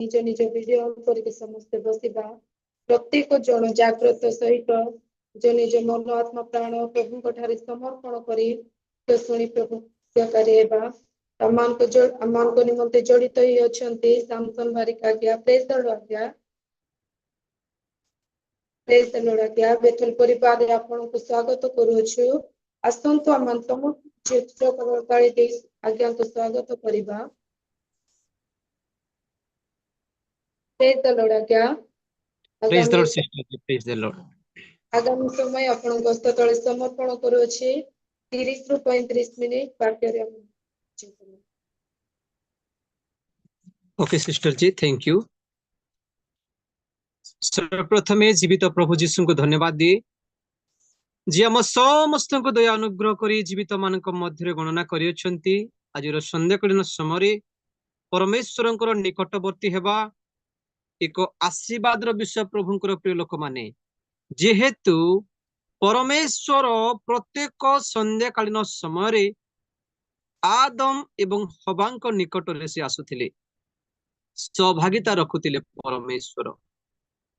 निज निज video on करके समस्त बसिबा प्रत्येक जन जागृत सहित निज निज मन आत्मा प्राण प्रभु को ठारे समर्पण करी तो सुनी प्रभु कार्यकारी हेबा अमान को निमंते जड़ित ही अछंती सामसन बारिका क्या प्रेज द लॉर्ड क्या प्रेज द लॉर्ड क्या बेथल परिवार रे आपन को स्वागत करूछु आसंतो अमान सम चित्र करताली दे आज्ञा को स्वागत करिबा प्रेज द लॉर्ड क्या Praise the आगामी Lord, sister. Praise the Lord. आगामी समय आपण गस्त तळे समर्पण करूछि 30 रु 35 मिनिट वाक्य रे Okay, sister ji, thank you. सर्वप्रथमे जीवित प्रभु जीशु को धन्यवाद दिए जी आम समस्त दया अनुग्रह करी जीवित मान मध्य गणना करियछंती आज संध्याकालीन समय परमेश्वर निकटवर्ती हेबा एक आशीर्वाद विषय प्रभुंकर प्रिय लोक माने जेहेतु परमेश्वर प्रत्येक संध्याकालीन समय आदम एवं हवांक निकट से आसुथिले सहभागिता रखुथिले परमेश्वर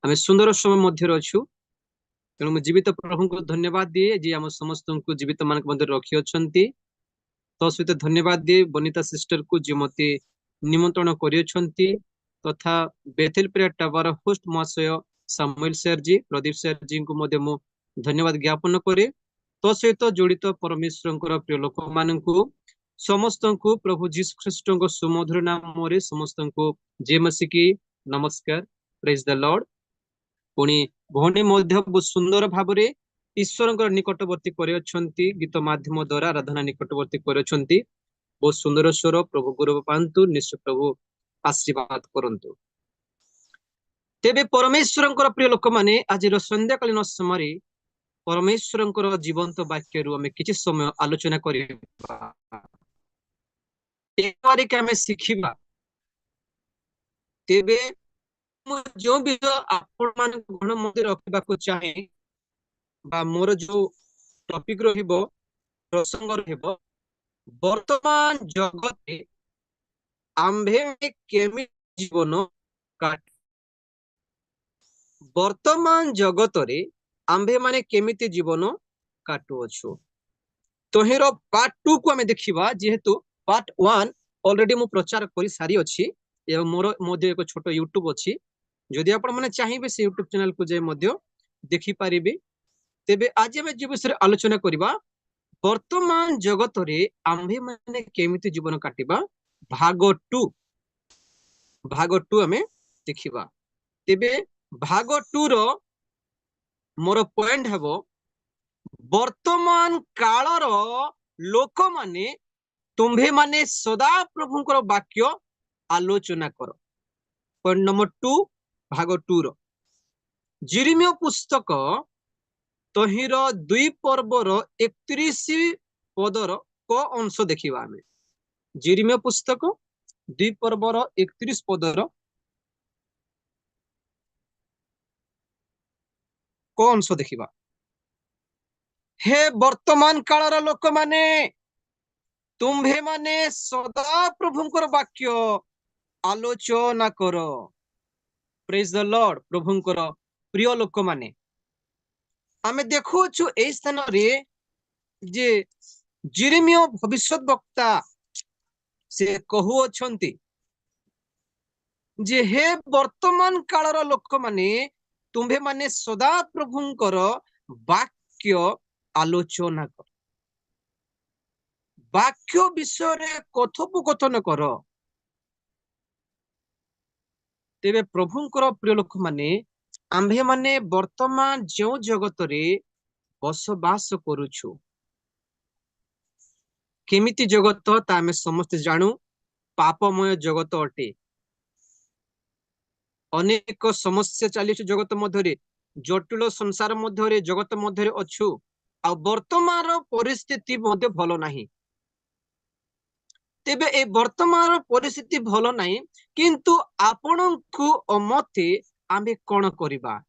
आम सुंदर समय मध्य अच्छु तेणु जीवित प्रभु को धन्यवाद दिए जी आम समस्त को जीवित मान मध्य रखी अच्छी तो सहित धन्यवाद दिए बनिता सिस्टर को जी मते निमंत्रण करियछंती तथा बेथेल प्रेयर टावर होस्ट महाशय सामुएल सर जी प्रदीप सर जी को मध्य मु धन्यवाद ज्ञापन करे तो सहित जड़ित परमेश्वर प्रिय लोक माननकु समस्त को प्रभु जीसु ख्रीष्ट को सुमधुर नाम रे समस्त को जय मसीह की नमस्कार प्रेज द लॉर्ड पुणी भौणी मध्य बहुत सुंदर भाव रे ईश्वर निकटवर्ती करछंती गीत माध्यम द्वारा आराधना निकटवर्ती करछंती बहुत सुंदर स्वर प्रभु गुरु पांतु निश्चय प्रभु आशीर्वाद करंतु तेबे परमेश्वर प्रिय लोक माने आज संध्याकालीन समय परमेश्वर जीवंत वाक्य आम किसी समय आलोचना करिबा शिखिबा तेबे जो विषय आपण मान गण मध्य रखा चाहे बा मोर जो टॉपिक रहिबो प्रसंग रहिबो वर्तमान जगत आंभे केमि जीवन काट वर्तमान जगत रे आंभे माने केमिति जीवन काटु अछु तोहेर पार्ट 2 को हमें देखिबा जेहेतु पार्ट 1 ऑलरेडी मु प्रचार करि सारी अछि एवं मोर मध्ये एक छोट यूट्यूब अछि जदि आपण माने चाहिबे से यूट्यूब चैनल को जे मध्ये देखि पारिबे तेबे आज हम जे विषय आलोचना करिबा वर्तमान जगत रे आंभे माने केमिति जीवन काटिबा भाग 2 हमें देखिबा तेबे भाग 2 रो मोर पॉइंट हेबो वर्तमान कालर लोक माने तुम्भे माने सदा प्रभुंकर वाक्य आलोचना करो पॉइंट नंबर 2 भाग 2 रो जिरिमियो पुस्तक तहिर 2 पर्वर 31 पदर क अंश देखिबा हमें जिरिमियो पुस्तक 2 पर्वर 31 पदर क अंश देखिबा हे वर्तमान कालर लोक माने तुम्भे माने सदा प्रभुंकर वाक्य आलोचना करो प्रेज द लॉर्ड प्रभुंकर प्रिय लोक माने आमे देखुछु ए स्थान रे जे जिरिमियो भविष्यत वक्ता से कहू अछंती जे हे वर्तमान कालर लोक माने तुम्भे माने सदा प्रभुंकर वाक्य आलोचना कर वाक्य विषय रे कथोपकथन कर तेबे प्रभुंकर प्रिय लोक माने आंभे माने वर्तमान जो जगत रे बसवास करूछु केमिति जगत ता हमें समस्त जानू पापमय जगत अटे अनेक समस्या चली जगत मध्य जटिल संसार मध्य जगत मध्य अच्छु आ वर्तमान परिस्थिति मध्य भल नाही तेबे ए वर्तमान परिस्थिति भल नाही किंतु आपणकु अमते आमे कोन करिबा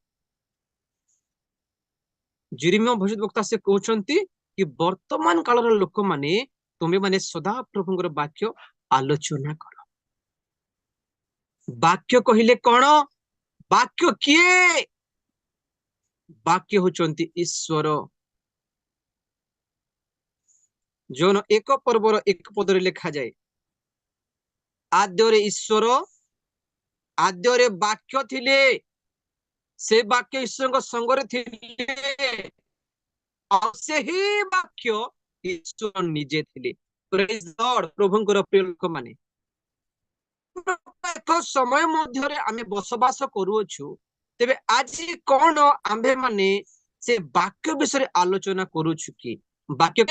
जिरिमियो भविष्यत वक्ता से कहउछंती कि वर्तमान कालर लोक माने तुमे माने सदा प्रभुंकर वाक्य आलोचना कर ବାକ୍ୟ କହିଲେ କଣ? ବାକ୍ୟ କିଏ? ବାକ୍ୟ ହଉଛନ୍ତି ଈଶ୍ୱର। ଯୋନ 1 ପର୍ବର 1 ପଦରେ ଲେଖାଯାଏ, ଆଦ୍ୟରେ ଈଶ୍ୱର, ଆଦ୍ୟରେ ବାକ୍ୟ ଥିଲେ, ସେ ବାକ୍ୟ ଈଶ୍ୱରଙ୍କ ସଙ୍ଗରେ ଥିଲେ, ଆଉ ସେହି ବାକ୍ୟ ଈଶ୍ୱର ନିଜେ ଥିଲେ। Praise God, ପ୍ରଭୁଙ୍କର ପ୍ରିୟ ଲୋକମାନେ, ଏକ ସମୟ ମଧ୍ୟରେ ଆମେ ବସବାସ କରୁଅଛୁ। ତେବେ ଆଜି କଣ ଆମ୍ଭେ ମାନେ ସେ ବାକ୍ୟ ବିଷୟରେ ଆଲୋଚନା କରୁଛୁ କି? ବାକ୍ୟ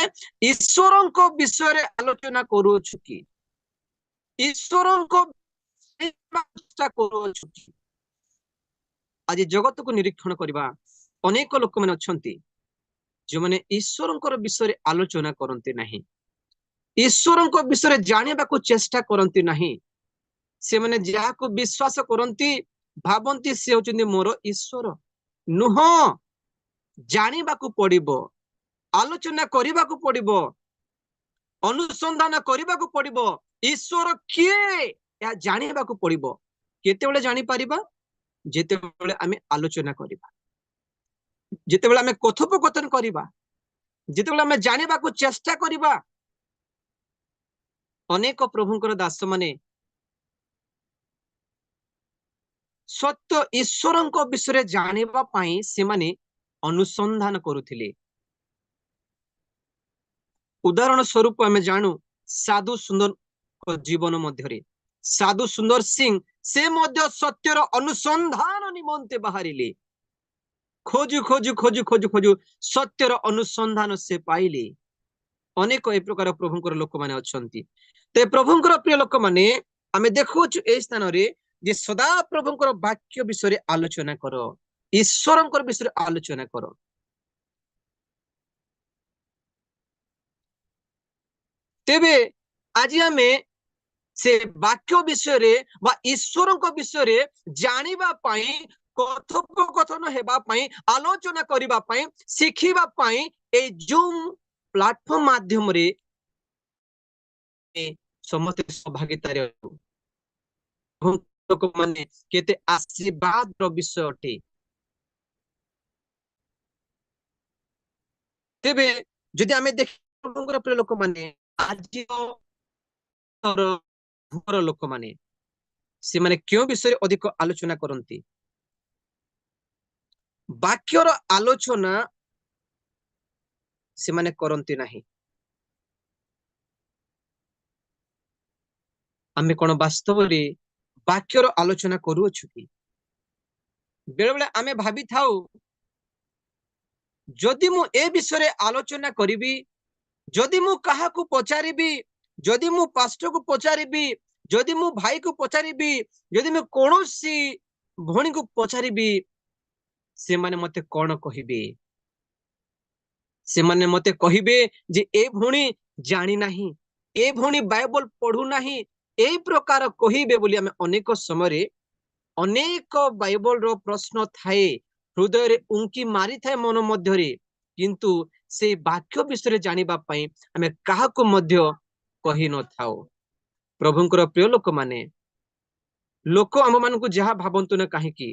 ଈଶ୍ୱରଙ୍କ ବିଷୟରେ ଆଲୋଚନା କରୁଅଛୁ କି? ଈଶ୍ୱରଙ୍କ ଚେଷ୍ଟା କରୁଅଛୁ କି? ଆଜି ଜଗତକୁ ନିରୀକ୍ଷଣ କରିବା, ଅନେକ ଲୋକମାନେ ଅଛନ୍ତି ଯେଉଁମାନେ ଈଶ୍ୱରଙ୍କର ବିଷୟରେ ଆଲୋଚନା କରନ୍ତି ନାହିଁ, ଈଶ୍ୱରଙ୍କ ବିଷୟରେ ଜାଣିବାକୁ ଚେଷ୍ଟା କରନ୍ତି ନାହିଁ। ସେମାନେ ଯାହାକୁ ବିଶ୍ୱାସ କରନ୍ତି ଭାବନ୍ତି ସେ ହେଉଛନ୍ତି ମୋର ଈଶ୍ୱର। ନୁହଁ, ଜାଣିବାକୁ ପଡିବ, ଆଲୋଚନା କରିବାକୁ ପଡିବ, ଅନୁସନ୍ଧାନ କରିବାକୁ ପଡିବ। ଈଶ୍ୱର କିଏ ଏହା ଜାଣିବାକୁ ପଡିବ। କେତେବେଳେ ଜାଣିପାରିବା? ଯେତେବେଳେ ଆମେ ଆଲୋଚନା କରିବା, ଯେତେବେଳେ ଆମେ କଥୋପକଥନ କରିବା, ଯେତେବେଳେ ଆମେ ଜାଣିବାକୁ ଚେଷ୍ଟା କରିବା। ଅନେକ ପ୍ରଭୁଙ୍କର ଦାସମାନେ ସତ୍ୟ ଈଶ୍ୱରଙ୍କ ବିଷୟରେ ଜାଣିବା ପାଇଁ ସେମାନେ ଅନୁସନ୍ଧାନ କରୁଥିଲେ। ଉଦାହରଣ ସ୍ୱରୂପ ଆମେ ଜାଣୁ ସାଧୁ ସୁନ୍ଦରଙ୍କ ଜୀବନ ମଧ୍ୟରେ, ସାଧୁ ସୁନ୍ଦର ସିଂ ସେ ମଧ୍ୟ ସତ୍ୟର ଅନୁସନ୍ଧାନ ନିମନ୍ତେ ବାହାରିଲେ। ଖୋଜୁ ଖୋଜୁ ଖୋଜୁ ଖୋଜୁ ଖୋଜୁ ସତ୍ୟର ଅନୁସନ୍ଧାନ ସେ ପାଇଲେ। ଅନେକ ଏ ପ୍ରକାର ପ୍ରଭୁଙ୍କର ଲୋକମାନେ ଅଛନ୍ତି। ତ ପ୍ରଭୁଙ୍କର ପ୍ରିୟ ଲୋକମାନେ, ଆମେ ଦେଖୁଛୁ এই ସ୍ଥାନରେ ଯେ ସଦା ପ୍ରଭୁଙ୍କର ବାକ୍ୟ ବିଷୟରେ ଆଲୋଚନା କର, ଈଶ୍ୱରଙ୍କର ବିଷୟରେ ଆଲୋଚନା କର। ତେବେ ଆଜି ଆମେ ସେ ବାକ୍ୟ ବିଷୟରେ ବା ଈଶ୍ୱରଙ୍କ ବିଷୟରେ ଜାଣିବା ପାଇଁ, କଥୋପକଥନ ହେବା ପାଇଁ, ଆଲୋଚନା କରିବା ପାଇଁ, ଶିଖିବା ପାଇଁ এই ଜୁମ୍ ପ୍ଲାଟଫର୍ମ ମାଧ୍ୟମରେ ସମସ୍ତେ ସହଭାଗିତାରେ ଲୋକମାନେ କେତେ ଆଶୀର୍ବାଦର ବିଷୟ ଅଟେ। ତେବେ ଯଦି ଆମେ ଦେଖିବା ପ୍ରିୟ ଲୋକମାନେ, ଆଜିର ଲୋକମାନେ ସେମାନେ କେଉଁ ବିଷୟରେ ଅଧିକ ଆଲୋଚନା କରନ୍ତି? ବାକ୍ୟର ଆଲୋଚନା ସେମାନେ କରନ୍ତି ନାହିଁ। ଆମେ କଣ ବାସ୍ତବରେ ବାକ୍ୟର ଆଲୋଚନା କରୁଅଛୁ କି? ବେଳେ ବେଳେ ଆମେ ଭାବିଥାଉ ଯଦି ମୁଁ ଏ ବିଷୟରେ ଆଲୋଚନା କରିବି, ଯଦି ମୁଁ କାହାକୁ ପଚାରିବି, ଯଦି ମୁଁ ପାଷ୍ଟରକୁ ପଚାରିବି, ଯଦି ମୁଁ ଭାଇକୁ ପଚାରିବି, ଯଦି ମୁଁ କୌଣସି ଭଉଣୀକୁ ପଚାରିବି, ସେମାନେ ମତେ କଣ କହିବେ? ସେମାନେ ମତେ କହିବେ ଯେ ଏ ଭଉଣୀ ଜାଣି ନାହିଁ, ଏ ଭଉଣୀ ବାଇବଲ ପଢୁ ନାହିଁ, এই ପ୍ରକାର କହିବେ ବୋଲି ଆମେ ଅନେକ ସମୟରେ ଅନେକ ବାଇବଲର ପ୍ରଶ୍ନ ଥାଏ, ହୃଦୟରେ ଉଙ୍କି ମାରିଥାଏ ମନ ମଧ୍ୟରେ, କିନ୍ତୁ ସେଇ ବାକ୍ୟ ବିଷୟରେ ଜାଣିବା ପାଇଁ ଆମେ କାହାକୁ ମଧ୍ୟ କହି ନଥାଉ। ପ୍ରଭୁଙ୍କର ପ୍ରିୟ ଲୋକମାନେ, ଲୋକ ଆମମାନଙ୍କୁ ଯାହା ଭାବନ୍ତୁ ନା କାହିଁକି,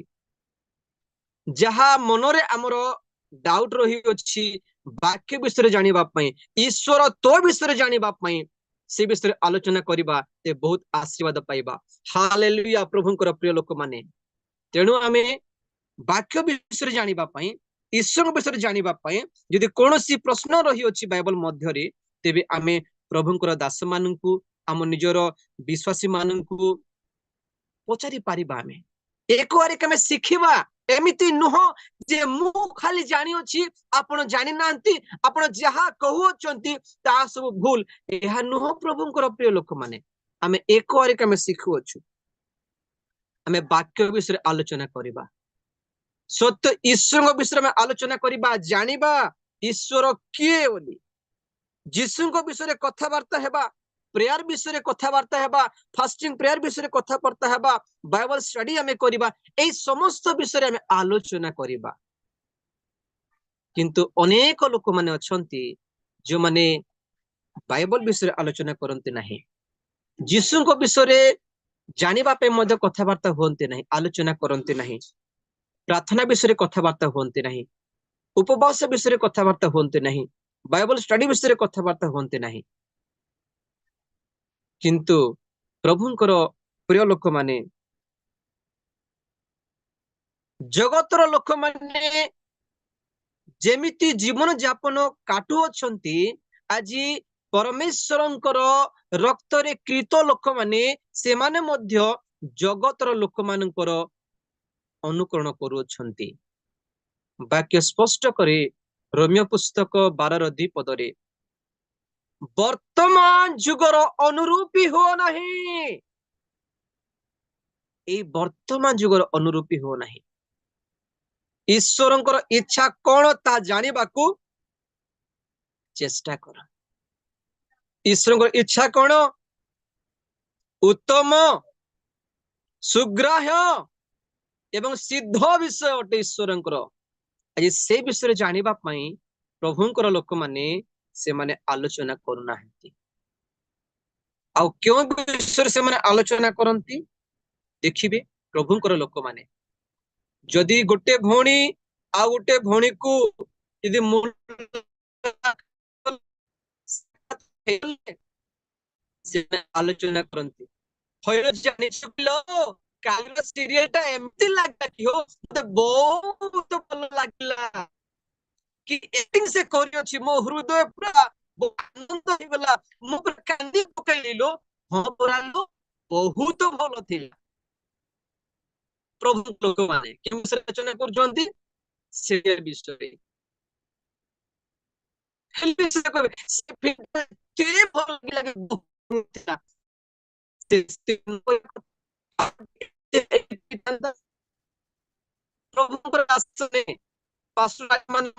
ଯାହା ମନରେ ଆମର ଡାଉଟ ରହିଅଛି ବାକ୍ୟ ବିଷୟରେ ଜାଣିବା ପାଇଁ, ଈଶ୍ୱର ତୋ ବିଷୟରେ ଜାଣିବା ପାଇଁ, ସେ ବିଷୟରେ ଆଲୋଚନା କରିବା, ସେ ବହୁତ ଆଶୀର୍ବାଦ ପାଇବା। ହାଲେଲୁୟା ପ୍ରଭୁଙ୍କର ପ୍ରିୟ ଲୋକମାନେ। ତେଣୁ ଆମେ ବାକ୍ୟ ବିଷୟରେ ଜାଣିବା ପାଇଁ, ଈଶ୍ୱରଙ୍କ ବିଷୟରେ ଜାଣିବା ପାଇଁ ଯଦି କୌଣସି ପ୍ରଶ୍ନ ରହିଅଛି ବାଇବଲ ମଧ୍ୟରେ, ତେବେ ଆମେ ପ୍ରଭୁଙ୍କର ଦାସମାନଙ୍କୁ, ଆମ ନିଜର ବିଶ୍ୱାସୀ ମାନଙ୍କୁ ପଚାରି ପାରିବା। ଆମେ ଏକବାରିକ ଆମେ ଶିଖିବା। ଏମିତି ନୁହଁ ଯେ ମୁଁ ଖାଲି ଜାଣିଅଛି, ଆପଣ ଜାଣିନାହାନ୍ତି, ଆପଣ ଯାହା କହୁଅଛନ୍ତି ତାହା ସବୁ ଭୁଲ। ଏହା ନୁହଁ ପ୍ରଭୁଙ୍କର ପ୍ରିୟ ଲୋକମାନେ। ଆମେ ଏକବାରିକ ଆମେ ଶିଖୁଅଛୁ। ଆମେ ବାକ୍ୟ ବିଷୟରେ ଆଲୋଚନା କରିବା, ସତ୍ୟ ଈଶ୍ୱରଙ୍କ ବିଷୟରେ ଆମେ ଆଲୋଚନା କରିବା, ଜାଣିବା ଈଶ୍ୱର କିଏ ବୋଲି, ଯୀଶୁଙ୍କ ବିଷୟରେ କଥାବାର୍ତ୍ତା ହେବା, ପ୍ରେୟାର ବିଷୟରେ କଥାବାର୍ତ୍ତା ହେବା, ଫାଷ୍ଟିଂ ପ୍ରେୟାର ବିଷୟରେ କଥାବାର୍ତ୍ତା ହେବା, ବାଇବଲ ଷ୍ଟଡି ଆମେ କରିବା, এই ସମସ୍ତ ବିଷୟରେ ଆମେ ଆଲୋଚନା କରିବା। କିନ୍ତୁ ଅନେକ ଲୋକମାନେ ଅଛନ୍ତି ଯେଉଁମାନେ ବାଇବଲ ବିଷୟରେ ଆଲୋଚନା କରନ୍ତି ନାହିଁ, ଯୀଶୁଙ୍କ ବିଷୟରେ ଜାଣିବା ପାଇଁ ମଧ୍ୟ କଥାବାର୍ତ୍ତା ହୁଅନ୍ତି ନାହିଁ, ଆଲୋଚନା କରନ୍ତି ନାହିଁ। ପ୍ରାର୍ଥନା ବିଷୟରେ କଥାବାର୍ତ୍ତା ହୁଅନ୍ତି ନାହିଁ, ଉପବାସ ବିଷୟରେ କଥାବାର୍ତ୍ତା ହୁଅନ୍ତି ନାହିଁ, ବାଇବଲ ଷ୍ଟଡି ବିଷୟରେ କଥାବାର୍ତ୍ତା ହୁଅନ୍ତି ନାହିଁ। କିନ୍ତୁ ପ୍ରଭୁଙ୍କର ପ୍ରିୟ ଲୋକମାନେ, ଜଗତର ଲୋକମାନେ ଯେମିତି ଜୀବନ ଯାପନ କାଟୁଅଛନ୍ତି, ଆଜି ପରମେଶ୍ୱରଙ୍କର ରକ୍ତରେ କ୍ରୀତ ଲୋକମାନେ ସେମାନେ ମଧ୍ୟ ଜଗତର ଲୋକମାନଙ୍କର ଅନୁକରଣ କରୁଅଛନ୍ତି। ବାକ୍ୟ ସ୍ପଷ୍ଟ କରି ରୋମିଓ ପୁସ୍ତକ 12:2 ବର୍ତ୍ତମାନ ଯୁଗର ଅନୁରୂପୀ ହୁଅ ନାହିଁ। ଏଇ ବର୍ତ୍ତମାନ ଯୁଗର ଅନୁରୂପୀ ହୁଅ ନାହିଁ। ଈଶ୍ୱରଙ୍କର ଇଚ୍ଛା କଣ ତାହା ଜାଣିବାକୁ ଚେଷ୍ଟା କର। ଈଶ୍ୱରଙ୍କର ଇଚ୍ଛା କଣ? ଉତ୍ତମ, ସୁଗ୍ରାହ୍ୟ ଏବଂ ସିଦ୍ଧ ବିଷୟ ଅଟେ ଈଶ୍ୱରଙ୍କର। ଆଜି ସେ ବିଷୟରେ ଜାଣିବା ପାଇଁ ପ୍ରଭୁଙ୍କର ଲୋକମାନେ ସେମାନେ ଆଲୋଚନା କରୁନାହାନ୍ତି। ଆଉ କେଉଁ ବିଷୟରେ ସେମାନେ ଆଲୋଚନା କରନ୍ତି? ଦେଖିବେ, ପ୍ରଭୁଙ୍କର ଲୋକମାନେ ଯଦି ଗୋଟେ ଭଉଣୀ ଆଉ ଗୋଟେ ଭଉଣୀକୁ ଯଦି ଆଲୋଚନା କରନ୍ତି, ଜାଣିଛୁ କାଲିର ସିରିଏଲ ଟା ଏମିତି ଲାଗିଲା କି ହୋ, ମତେ ବହୁତ ଭଲ ଲାଗିଲା, କି ଏକ୍ଟିଂ ସେ କରିଅଛି, ମୋ ହୃଦୟ ପୁରା ଆନନ୍ଦ ହେଇଗଲା, ମୁଁ ପୁରା କାନ୍ଦି ପକେଇଲି ଲୋ। ହଁ ପରା ଲୋ, ବହୁତ ଭଲ ଥିଲା। ପ୍ରଭୁ ଲୋକମାନେ କେଉଁ ବିଷୟରେ ଆଲୋଚନା କରୁଛନ୍ତି? ସିରିଏଲ ବିଷୟରେ। ପ୍ରଭୁଙ୍କର ଆସନେ ପାର୍ଶ୍ୱ ମାନେ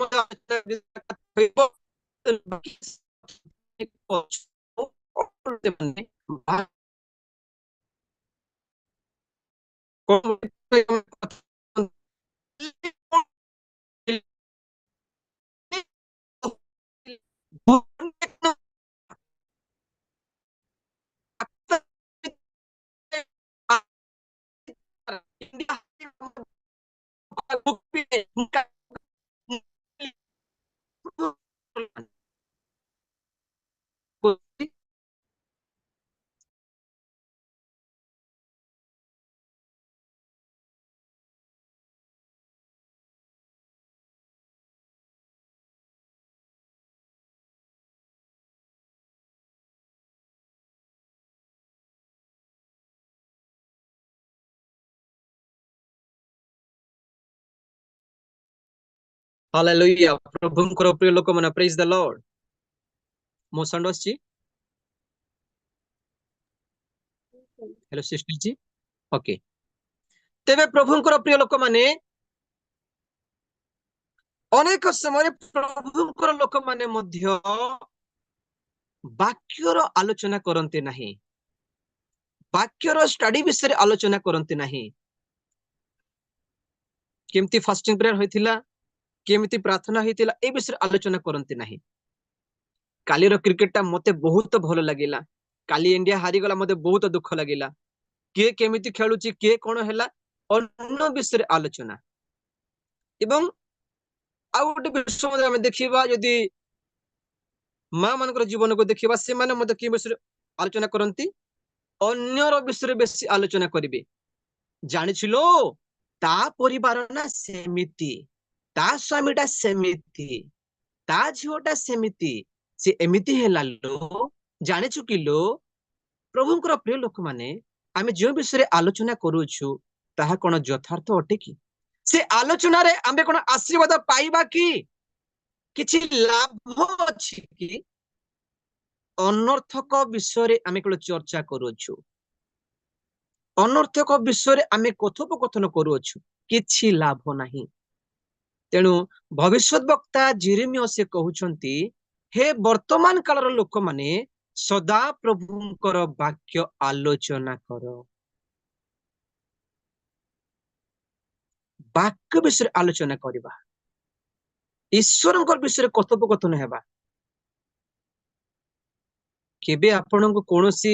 ହାଲେଲୁୟା। ପ୍ରଭୁଙ୍କର ପ୍ରିୟ ଲୋକମାନେ, ପ୍ରେଜ୍ ଦ ଲର୍ଡ। ମୋ ସାଉଣ୍ଡ ଆସୁଛି? हेलो सिस्टर जी, ओके। तेबे प्रभुଙ୍କର ପ୍ରିୟ ଲୋକମାନେ, ଅନେକ ସମୟରେ ପ୍ରଭୁଙ୍କର ଲୋକମାନେ ମଧ୍ୟ ବାକ୍ୟର ଆଲୋଚନା କରନ୍ତି ନାହିଁ, ବାକ୍ୟର ଷ୍ଟଡି ବିଷୟରେ ଆଲୋଚନା କରନ୍ତି ନାହିଁ। କେମିତି ଫାଷ୍ଟିଂ ପ୍ରେୟାର ହୋଇଥିଲା, କେମିତି ପ୍ରାର୍ଥନା ହୋଇଥିଲା, ଏ ବିଷୟରେ ଆଲୋଚନା କରନ୍ତି ନାହିଁ। କାଲିର କ୍ରିକେଟଟା ମତେ ବହୁତ ଭଲ ଲାଗିଲା, କାଲି ଇଣ୍ଡିଆ ହାରିଗଲା, ମତେ ବହୁତ ଦୁଃଖ ଲାଗିଲା, କିଏ କେମିତି ଖେଳୁଛି, କିଏ କଣ ହେଲା, ଅନ୍ୟ ବିଷୟରେ ଆଲୋଚନା। ଏବଂ ଆଉ ଗୋଟେ ବିଷୟ ମଧ୍ୟ ଆମେ ଦେଖିବା, ଯଦି ମା ମାନଙ୍କର ଜୀବନକୁ ଦେଖିବା, ସେମାନେ ମଧ୍ୟ କି ବିଷୟରେ ଆଲୋଚନା କରନ୍ତି? ଅନ୍ୟର ବିଷୟରେ ବେଶୀ ଆଲୋଚନା କରିବେ। ଜାଣିଥିଲ ତା ପରିବାର ନା ସେମିତି, ତା ସ୍ୱାମୀଟା ସେମିତି, ତା ଝିଅଟା ସେମିତି, ସେ ଏମିତି ହେଲା ଲୋ, ଜାଣିଛୁ କି ଲୋ? ପ୍ରଭୁଙ୍କର ପ୍ରିୟ ଲୋକମାନେ, ଆମେ ଯେଉଁ ବିଷୟରେ ଆଲୋଚନା କରୁଛୁ ତାହା କଣ ଯଥାର୍ଥ ଅଟେ କି? ସେ ଆଲୋଚନାରେ ଆମେ କଣ ଆଶୀର୍ବାଦ ପାଇବା କି? କିଛି ଲାଭ ଅଛି କି? ଅନର୍ଥକ ବିଷୟରେ ଆମେ କେବଳ ଚର୍ଚ୍ଚା କରୁଅଛୁ, ଅନର୍ଥକ ବିଷୟରେ ଆମେ କଥୋପକଥନ କରୁଅଛୁ, କିଛି ଲାଭ ନାହିଁ। ତେଣୁ ଭବିଷ୍ୟତ ବକ୍ତା ଜେରେମିୟ ସେ କହୁଛନ୍ତି, ହେ ବର୍ତ୍ତମାନ କାଳର ଲୋକମାନେ ସଦା ପ୍ରଭୁଙ୍କର ବାକ୍ୟ ଆଲୋଚନା କର। ବାକ୍ୟ ବିଷୟରେ ଆଲୋଚନା କରିବା, ଈଶ୍ୱରଙ୍କ ବିଷୟରେ କଥୋପକଥନ ହେବା। କେବେ ଆପଣଙ୍କୁ କୌଣସି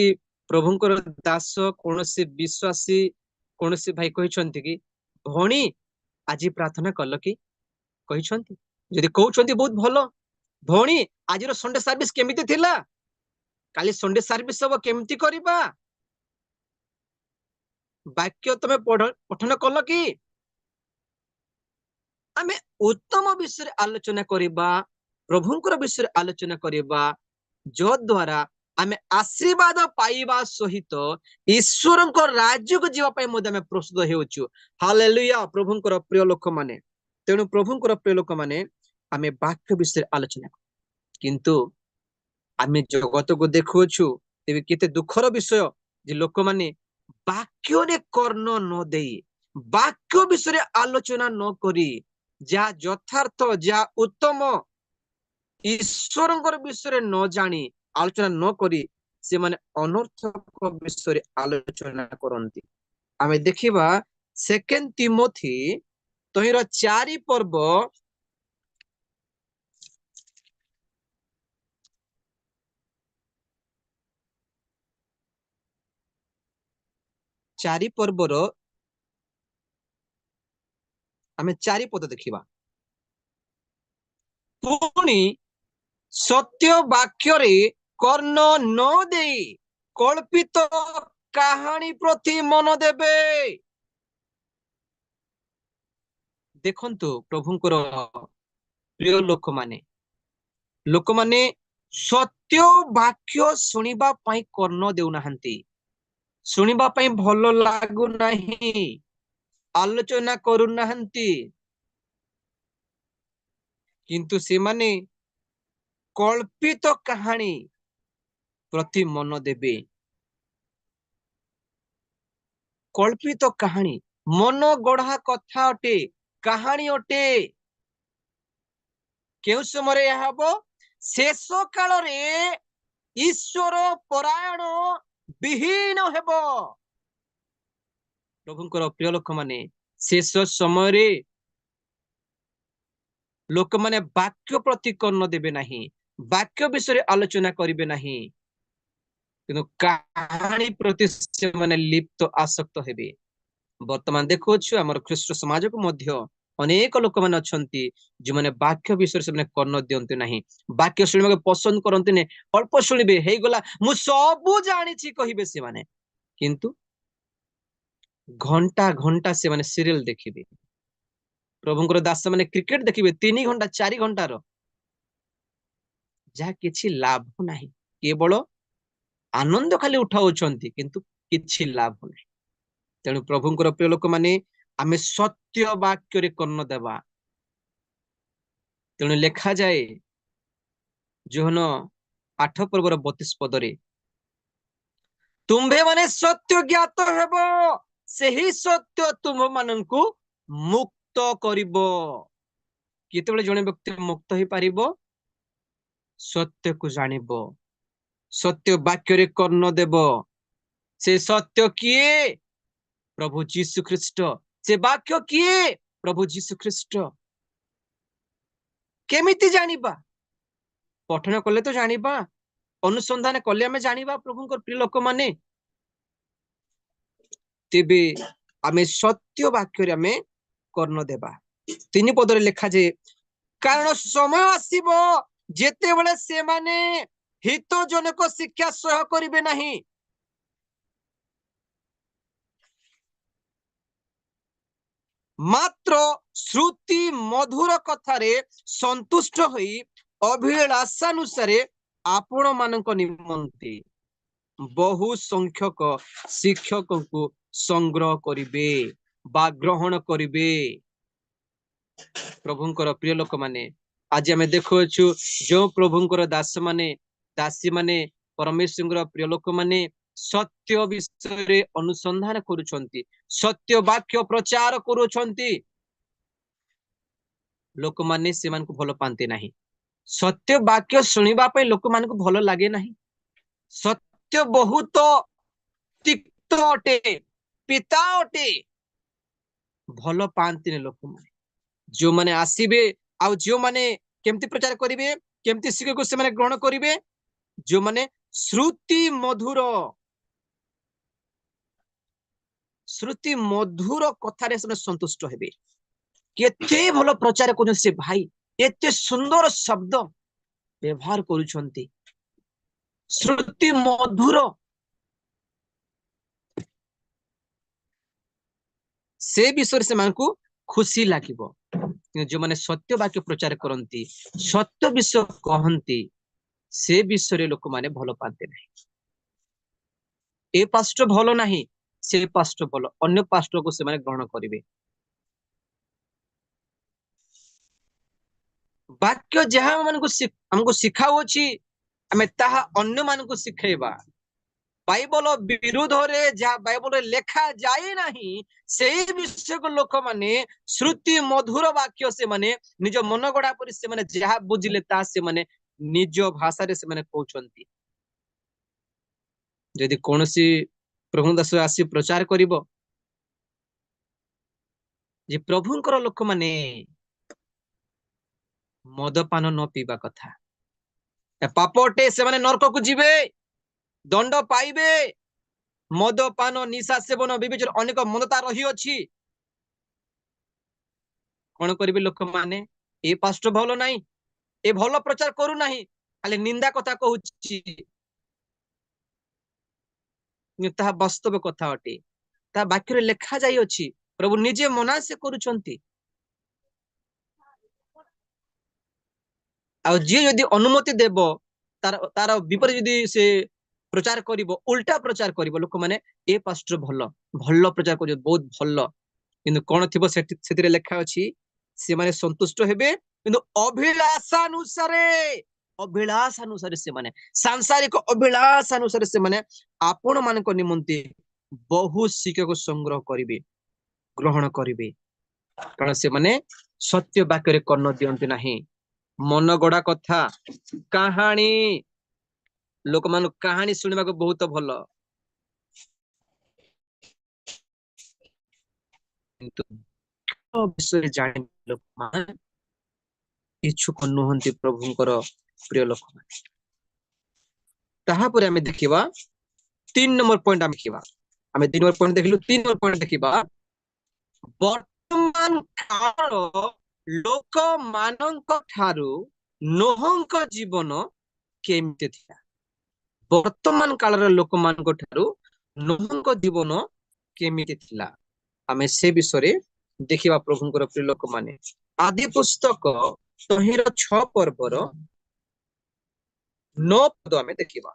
प्रभुंकर दास कौन से विश्वासी कौन से भाई कहते कि भणी आज प्रार्थना कल कि जदि कहते बहुत भल भणी आज संडे सर्विस केमिति थिला काली संडे सर्विस सब केमिति करिबा वाक्य तमे पठन कल कि आमे उत्तम विषय आलोचना करिबा प्रभुंकर विषय आलोचना करिबा जो द्वारा आमे आशीर्वाद पाइबा सहित ईश्वरଙ୍କ राज्यକୁ ଯିବା ପାଇଁ ମଧ୍ୟ ଆମେ ପ୍ରସ୍ତୁତ ହେଉଛୁ ହାଲେଲୁୟା ପ୍ରଭୁଙ୍କର ପ୍ରିୟ ଲୋକମାନେ ତେଣୁ ପ୍ରଭୁଙ୍କର ପ୍ରିୟ ଲୋକମାନେ ଆମେ ବାକ୍ୟ ବିଷୟରେ ଆଲୋଚନା କିନ୍ତୁ ଆମେ ଜଗତକୁ ଦେଖୁଛୁ ତେବେ କେତେ ଦୁଃଖର ବିଷୟ ଯେ ଲୋକମାନେ ବାକ୍ୟରେ କର୍ଣ୍ଣ ନ ଦେଇ ବାକ୍ୟ ବିଷୟରେ ଆଲୋଚନା ନ କରି ଯାହା ଯଥାର୍ଥ ଯାହା ଉତ୍ତମ ଈଶ୍ୱରଙ୍କର ବିଷୟରେ ନ ଜାଣି ଆଲୋଚନା ନ କରି ସେମାନେ ଅନर्थକ ବିଷୟରେ ଆଲୋଚନା କରନ୍ତି ଆମେ ଦେଖିବା ସେକେଣ୍ଡ ତିମୋଥୀ ତହିଁର 4 ପର୍ବ 4 ପର୍ବର ଆମେ 4 ପଦ ଦେଖିବା ପୁଣି सत्य वाक्य कर्ण न दे कल्पित कहानी प्रति मन देबे देखंतु प्रभुंकर प्रिय लोक माने सत्य वाक्य सुनिबा पई कर्ण देउ नाहंती सुनिबा पई भलो लागु नाही आलोचना करू नाहंती किंतु से माने कल्पित कहानी प्रति मन देबे कल्पित कहानी मन गढ़ा कथा अटे कहानी अटे केउ समय हबो शेष काल रे ईश्वर परायण विहीन हेबो प्रभुंकर प्रिय लोक माने शेष समय रे लोक माने वाक्य प्रति कर्ण देबे नाही वाक्य विषय आलोचना करिवे नाही किंतु कहानी प्रति से माने लिप्त आसक्त हेबे वर्तमान देखोछु हमर ख्रीष्ट समाज को मध्य अनेक लोक माने अछंती जे माने वाक्य विषय से माने कर्ण दियंते नाही वाक्य सुनिबा के पसंद करंते ने अल्प सुनिबे हेई गला मु सब जानि छी कहिबे से माने किंतु घंटा घंटा से माने सीरियल देखिबे प्रभुंकर दास माने क्रिकेट देखिबे 3 घंटा 4 घंटा रो जहा किछि लाभ नाही केवल आनंद खाली उठाउछंती किंतु किछि लाभ नाही तेणु प्रभुंकर प्रिय लोक माने आमे सत्य वाक्य रे कर्ण देबा तेणु लेखा जाए जोहन 8 पर्वर 32 पदरे तुम्भे माने सत्य ज्ञात हेबो सेही सत्य तुम माननकु मुक्त करिबो केतेबेले जणे व्यक्ति मुक्त ही पारिबो सत्य को जानिबो सत्य वाक्य रे कर्ण देबो से सत्य किए प्रभु जीशु ख्रीष्ट से वाक्य किए प्रभु जीशु ख्रीष्ट केमिति जानिबा पठन कले तो जानिबा अनुसंधान कले हमें जानिबा प्रभुंकर प्रिय लोक माने तेबे आमे सत्य वाक्य रे हमें कर्ण देबा 3 पदरे लिखा जे कारण समय आसीबो जेते बेले से माने हितजनक शिक्षा सह करिवे नाही मात्र श्रुति मधुर कथारे संतुष्ट होई अभिलाषानुसार आपण मानक निमंते बहु संख्यक शिक्षक को संग्रह करिवे बा ग्रहण करिवे प्रभुंकर प्रिय लोक माने आज हमें देखुछु जो प्रभुंकर दास माने दासी माने परमेश्वर प्रिय लोक माने सत्य विषय अनुसंधान करुछंती सत्य वाक्य प्रचार करुछंती लोक माने से मान को भलो पांते नाही सत्य वाक्य सुनिबा पे लोक मान को भलो लागे नाही सत्य बहुत तिक्त अटे पिता अटे भलो पांती ने लोक माने जो माने आसीबे आ जो माने केमती प्रचार करिवे केमती शिक्षा को से माने ग्रहण करिवे जो माने श्रुति मधुर श्रुति मधुर कथारे से संतुष्ट हेबे केते भलो प्रचार करू से भाई एते सुंदर शब्द व्यवहार करूछंती श्रुति मधुर से विषय से मानकु खुशी लागिबो जो माने सत्य वाक्य प्रचार करंती सत्य विषय कहंती से विषय लोक माने भलो पाते नहीं ए पास्टर भलो नहीं से पास्टर भलो अन्य पास्टर को से माने ग्रहण करिवे वाक्य जहाँ हमको शिखाउ अछि हमें ताहा अन्य मान को शिखेबा बाइबल विरोध रे जहाँ बाइबल लेखा जाए नहीं से विषय को लोक माने श्रुति मधुर वाक्य से माने निज मन गड़ा पर से माने जहाँ बुझिले ता से माने निज भाषा रे से माने कहउछंती यदि कोनोसी प्रभु दास आसी प्रचार करिवो जे प्रभुंकर लोक माने मदपान न पीबा कथा पापटे से माने नरक को जीवे दंड पाइबे मदपान निशा सेवन विवेचन अनेक मन्दता रही अछि कौन करिवे लोक माने ए पास्टर भलो नहीं ए भलो प्रचार करू नहीं खाली निंदा कथा कहूची ता वास्तव कथा अटे ता वाक्य रे लेखा जाई अछि प्रभु निजे मना से करूछंती आ जे यदि अनुमति देबो तार तार विपरीत यदि से प्रचार करिवो उल्टा प्रचार करिवो लोक माने ए पास्टर भलो भलो प्रचार करिवो बहुत भलो किंतु कोन थिबो सेतिरे लेखा अछि से माने संतुष्ट हेबे किंतु अभिलाष अनुसारे से माने सांसारिक अभिलाष अनुसारे से माने आपण मानक निमंते बहु शिक्षक संग्रह करिवे ग्रहण करिवे कारण से माने सत्य वाक्य रे कर्ण दियंती नाही मन गड़ा कथा कहानी लोक मान कहानी सुनिबा को बहुत भलो किंतु विषय जाने लोक मान इच्छुक नुहंती प्रभुंकर प्रिय लोक मान ताहा परे हमें देखिबा 3 नंबर पॉइंट हमें देखिबा हमें 3 नंबर पॉइंट देखलु 3 नंबर पॉइंट देखिबा वर्तमान काल लोक मानक ठारू नोहंक जीवन केमिते थिला वर्तमान काल लोक मानक ठारू नोहंक जीवन केमिते थिला हमें से विषय देखिबा प्रभुंकर प्रिय लोक माने आदि पुस्तक तहिर 6 पर्वर 9 पद हमें देखिबा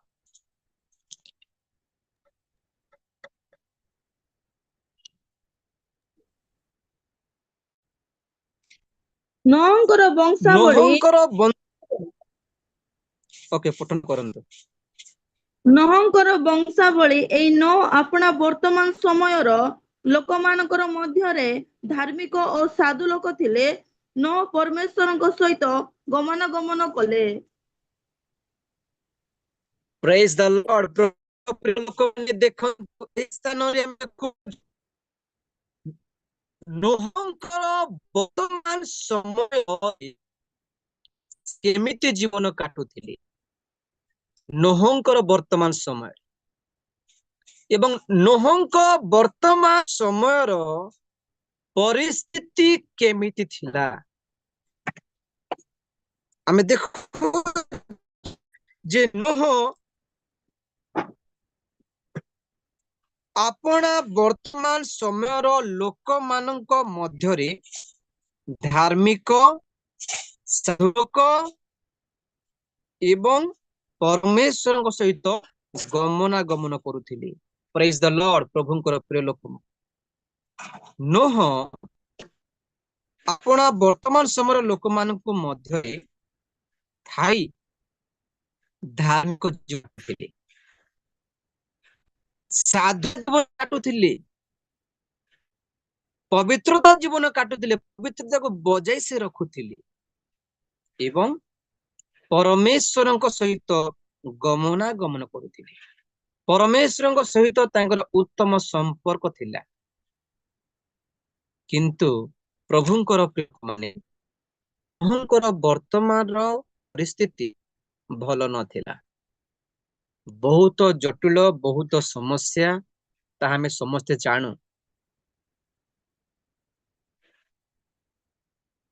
नोहंकर वंशावली नोहंकर ओके पठन करंतु नोहंकर वंशावली एई नो अपना वर्तमान समयर लोकमानकर मध्यरे धार्मिक और साधु लोक थिले नो परमेश्वरଙ୍କ सहित गमनागमन कले प्रेज द लॉर्ड लोक ने देखंतु ए स्थान रे नोहंकर वर्तमान समय केमिति जीवन काटुथिले नोहंकर वर्तमान समय एवं नोहंक वर्तमान समयर परिस्थिति केमिति थिला हमें देखो जे नोह अपना वर्तमान समयर लोक मानक मध्यरे धार्मिक साधुक एवं परमेश्वर सहित गमनागमन करुथिले प्रेज द लॉर्ड प्रभुंकर प्रिय लोक नोह अपना वर्तमान समय लोक मानक मध्यरे थाई धार्मिक जीवन थिले साधु जीवन काटुथिले पवित्रता जीवन काटुथिले पवित्रता को बजाय से रखुथिले एवं परमेश्वरଙ୍କ सहित गमनागमन करुथिले परमेश्वरଙ୍କ सहित तांकर उत्तम संपर्क थिला किंतु प्रभुंकर प्रिय माने प्रभुंकर वर्तमान परिस्थिति भल नथिला बहुत जटिल बहुत समस्या ता हमें समस्ते जानू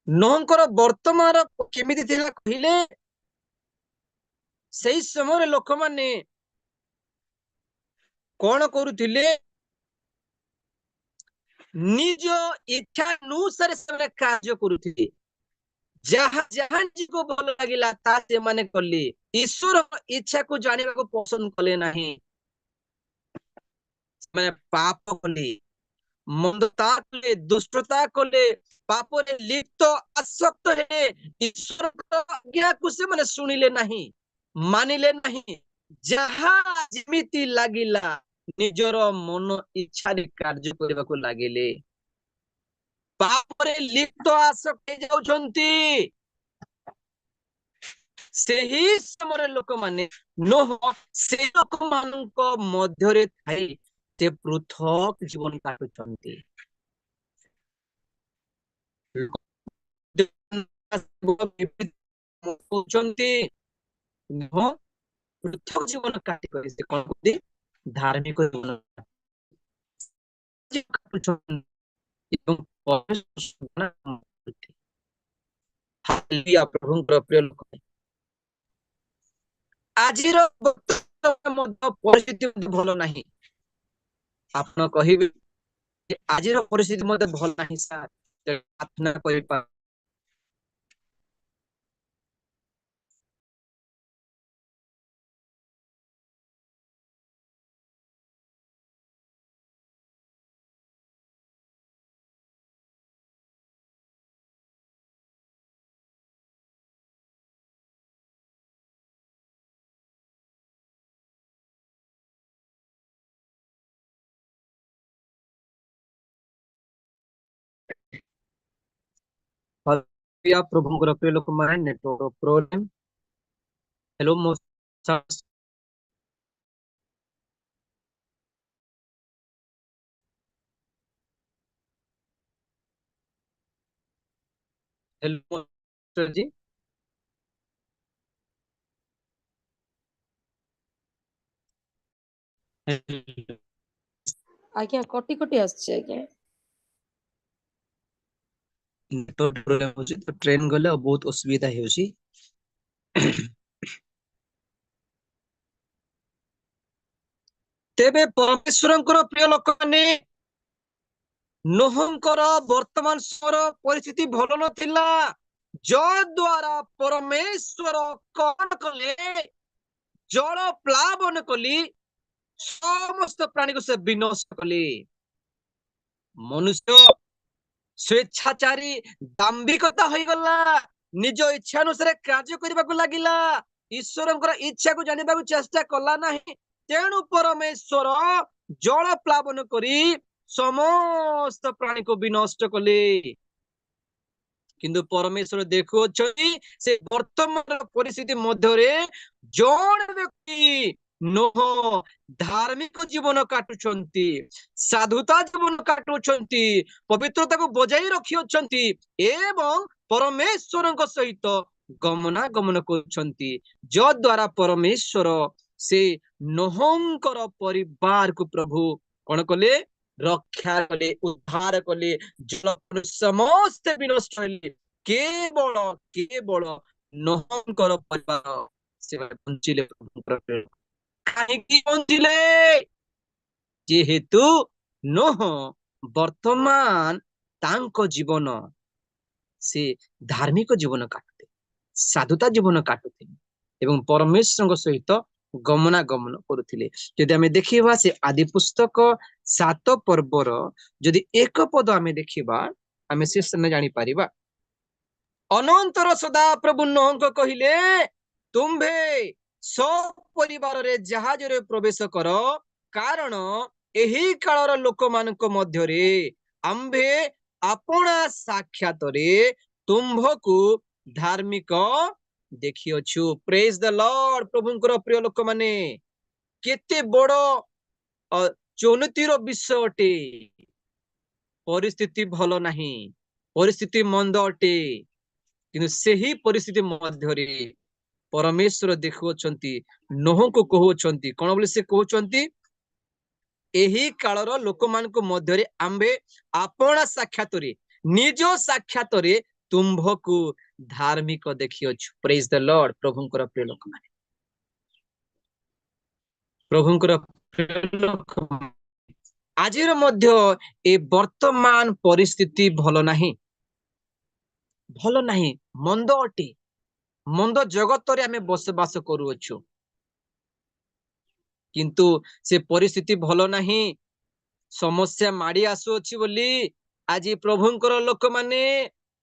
ନୋହଙ୍କର ବର୍ତ୍ତମାନ କେମିତି ଥିଲା କହିଲେ ସେଇ ସମୟରେ ଲୋକମାନେ କଣ କରୁଥିଲେ ନିଜ ଇଚ୍ଛା ଅନୁସାରେ ସେମାନେ କାର୍ଯ୍ୟ କରୁଥିଲେ ଯାହା ଯାହା ନିଜକୁ ଭଲ ଲାଗିଲା ତା ସେମାନେ କଲେ ଈଶ୍ୱରଙ୍କ ଇଚ୍ଛାକୁ ଜାଣିବାକୁ ପସନ୍ଦ କଲେ ନାହିଁ ସେମାନେ ପାପ କଲେ ମନ୍ଦତା କଲେ ଦୁଷ୍ଟତା କଲେ ପାପରେ ଲିପ୍ତ ଆସକ୍ତ ହେଲେ ଈଶ୍ୱରଙ୍କ ଆଜ୍ଞାକୁ ସେମାନେ ଶୁଣିଲେ ନାହିଁ ମାନିଲେ ନାହିଁ ଯାହା ଯେମିତି ଲାଗିଲା ନିଜର ମନ ଇଚ୍ଛାରେ କାର୍ଯ୍ୟ କରିବାକୁ ଲାଗିଲେ ପାପରେ ଲିପ୍ତ ଆସକ୍ତ ଯାଉଛନ୍ତି ସେହି ସମୟରେ ଲୋକମାନେ ନୋହ ସେ ଲୋକମାନଙ୍କ ମଧ୍ୟରେ ଥାଇ ସେ ପୃଥକ ଜୀବନ କାଟୁଛନ୍ତି ପୃଥକ ଜୀବନ କାଟି କରି ସେ କଣ କରନ୍ତି ଧାର୍ମିକ ଜୀବନ ପ୍ରଭୁଙ୍କର ପ୍ରିୟ ଲୋକ ଆଜିର ପରିସ୍ଥିତି ଭଲ ନାହିଁ ଆପଣ କହିବେ ଆଜିର ପରିସ୍ଥିତି ମତେ ଭଲ ନାହିଁ ସାର୍ ପ୍ରାର୍ଥନା କରିପାର ପ୍ରଭୁଙ୍କର ପ୍ରିୟ ଲୋକମାନେ ନେଟୱାର୍କ ପ୍ରୋବ୍ଲେମ हेलो हेलो जी आज्ञा कटी कटी आसছে आज्ञा नेटवर्क प्रोब्लेम होची तो ट्रेन गले बहुत असुविधा हेउची तेबे परमेश्वरଙ୍କର प्रिय ଲୋକମାନେ ନୋହଙ୍କର ବର୍ତ୍ତମାନ ସମୟର ପରିସ୍ଥିତି ଭଲ ନଥିଲା ଯଦ୍ୱାରା ପରମେଶ୍ୱର କଣ କଲେ ଜଳ ପ୍ଲାବନ କଲି ସମସ୍ତ ପ୍ରାଣୀକୁ ସେ ବିନଷ୍ଟ କଲେ ମନୁଷ୍ୟ ସ୍ୱେଚ୍ଛାଚାରୀ ଦାମ୍ଭିକତା ହୋଇଗଲା ନିଜ ଇଚ୍ଛା ଅନୁସାରେ କାର୍ଯ୍ୟ କରିବାକୁ ଲାଗିଲା ଈଶ୍ୱରଙ୍କର ଇଚ୍ଛାକୁ ଜାଣିବାକୁ ଚେଷ୍ଟା କଲା ନାହିଁ ତେଣୁ ପରମେଶ୍ୱର ଜଳ ପ୍ଲାବନ କରି ସମସ୍ତ ପ୍ରାଣୀକୁ ବିନଷ୍ଟ କଲେ କିନ୍ତୁ ପରମେଶ୍ୱର ଦେଖୁଅଛନ୍ତି ସେ ବର୍ତ୍ତମାନ ପରିସ୍ଥିତି ମଧ୍ୟରେ ଜଣେ ବ୍ୟକ୍ତି ନୋହ ଧାର୍ମିକ ଜୀବନ କାଟୁଛନ୍ତି ସାଧୁତା ଜୀବନ କାଟୁଛନ୍ତି ପବିତ୍ରତାକୁ ବଜାଇ ରଖିଅଛନ୍ତି ଏବଂ ପରମେଶ୍ୱରଙ୍କ ସହିତ ଗମନାଗମନ କରୁଛନ୍ତି ଯଦ୍ୱାରା ପରମେଶ୍ୱର ସେ ନୋହଙ୍କର ପରିବାରକୁ ପ୍ରଭୁ କଣ କଲେ ରକ୍ଷା କଲେ ଉଦ୍ଧାର କଲେ ଜଳ ସମସ୍ତେ ବିନଷ୍ଟ ହେଲେ କେବଳ ନୋହଙ୍କର ପରିବାର ସେମାନେ ବଞ୍ଚିଲେ କାହିଁକି ବଞ୍ଚିଲେ ଯେହେତୁ ନୋହ ବର୍ତ୍ତମାନ ତାଙ୍କ ଜୀବନ ସେ ଧାର୍ମିକ ଜୀବନ କାଟୁଥିଲେ ସାଧୁତା ଜୀବନ କାଟୁଥିଲେ ଏବଂ ପରମେଶ୍ୱରଙ୍କ ସହିତ ଗମନାଗମନ କରୁଥିଲେ ଯଦି ଆମେ ଦେଖିବା ସେ ଆଦି ପୁସ୍ତକ 7 ପର୍ବର ଯଦି ଏକ ପଦ ଆମେ ଦେଖିବା ଆମେ ସେ ସମୟ ଜାଣିପାରିବା ଅନନ୍ତର ସଦା ପ୍ରଭୁ ନୋହଙ୍କୁ କହିଲେ ତୁମ୍ଭେ ସପରିବାରରେ ଜାହାଜରେ ପ୍ରବେଶ କର କାରଣ ଏହି କାଳର ଲୋକମାନଙ୍କ ମଧ୍ୟରେ ଆମ୍ଭେ ଆପଣା ସାକ୍ଷାତରେ ତୁମ୍ଭକୁ ଧାର୍ମିକ ଦେଖିଅଛୁ ପ୍ରେଜ ଦ ଲର୍ଡ ପ୍ରଭୁଙ୍କର ପ୍ରିୟ ଲୋକମାନେ କେତେ ବଡ ଚୌନତିର ବିଷୟ ଅଟେ ପରିସ୍ଥିତି ଭଲ ନାହିଁ ପରିସ୍ଥିତି ମନ୍ଦ ଅଟେ କିନ୍ତୁ ସେହି ପରିସ୍ଥିତି ମଧ୍ୟରେ ପରମେଶ୍ୱର ଦେଖୁଅଛନ୍ତି ନୋହଙ୍କୁ କହୁଅଛନ୍ତି କଣ ବୋଲି ସେ କହୁଛନ୍ତି ଏହି କାଳର ଲୋକମାନଙ୍କ ମଧ୍ୟରେ ଆମ୍ଭେ ଆପଣା ସାକ୍ଷାତରେ ନିଜ ସାକ୍ଷାତରେ ତୁମ୍ଭକୁ ଧାର୍ମିକ ଦେଖିଅଛୁ। ପ୍ରେଜ ଦ ଲର୍ଡ। ପ୍ରଭୁଙ୍କର ପ୍ରିୟ ଲୋକମାନେ, ପ୍ରଭୁଙ୍କର ପ୍ରିୟ ଲୋକମାନେ, ଆଜିର ମଧ୍ୟ ଏ ବର୍ତ୍ତମାନ ପରିସ୍ଥିତି ଭଲ ନାହିଁ, ଭଲ ନାହିଁ, ମନ୍ଦ ଅଟେ। ମନ୍ଦ ଜଗତରେ ଆମେ ବସବାସ କରୁଅଛୁ, କିନ୍ତୁ ସେ ପରିସ୍ଥିତି ଭଲ ନାହିଁ। ସମସ୍ୟା ମାଡି ଆସୁଅଛି ବୋଲି ଆଜି ପ୍ରଭୁଙ୍କର ଲୋକମାନେ,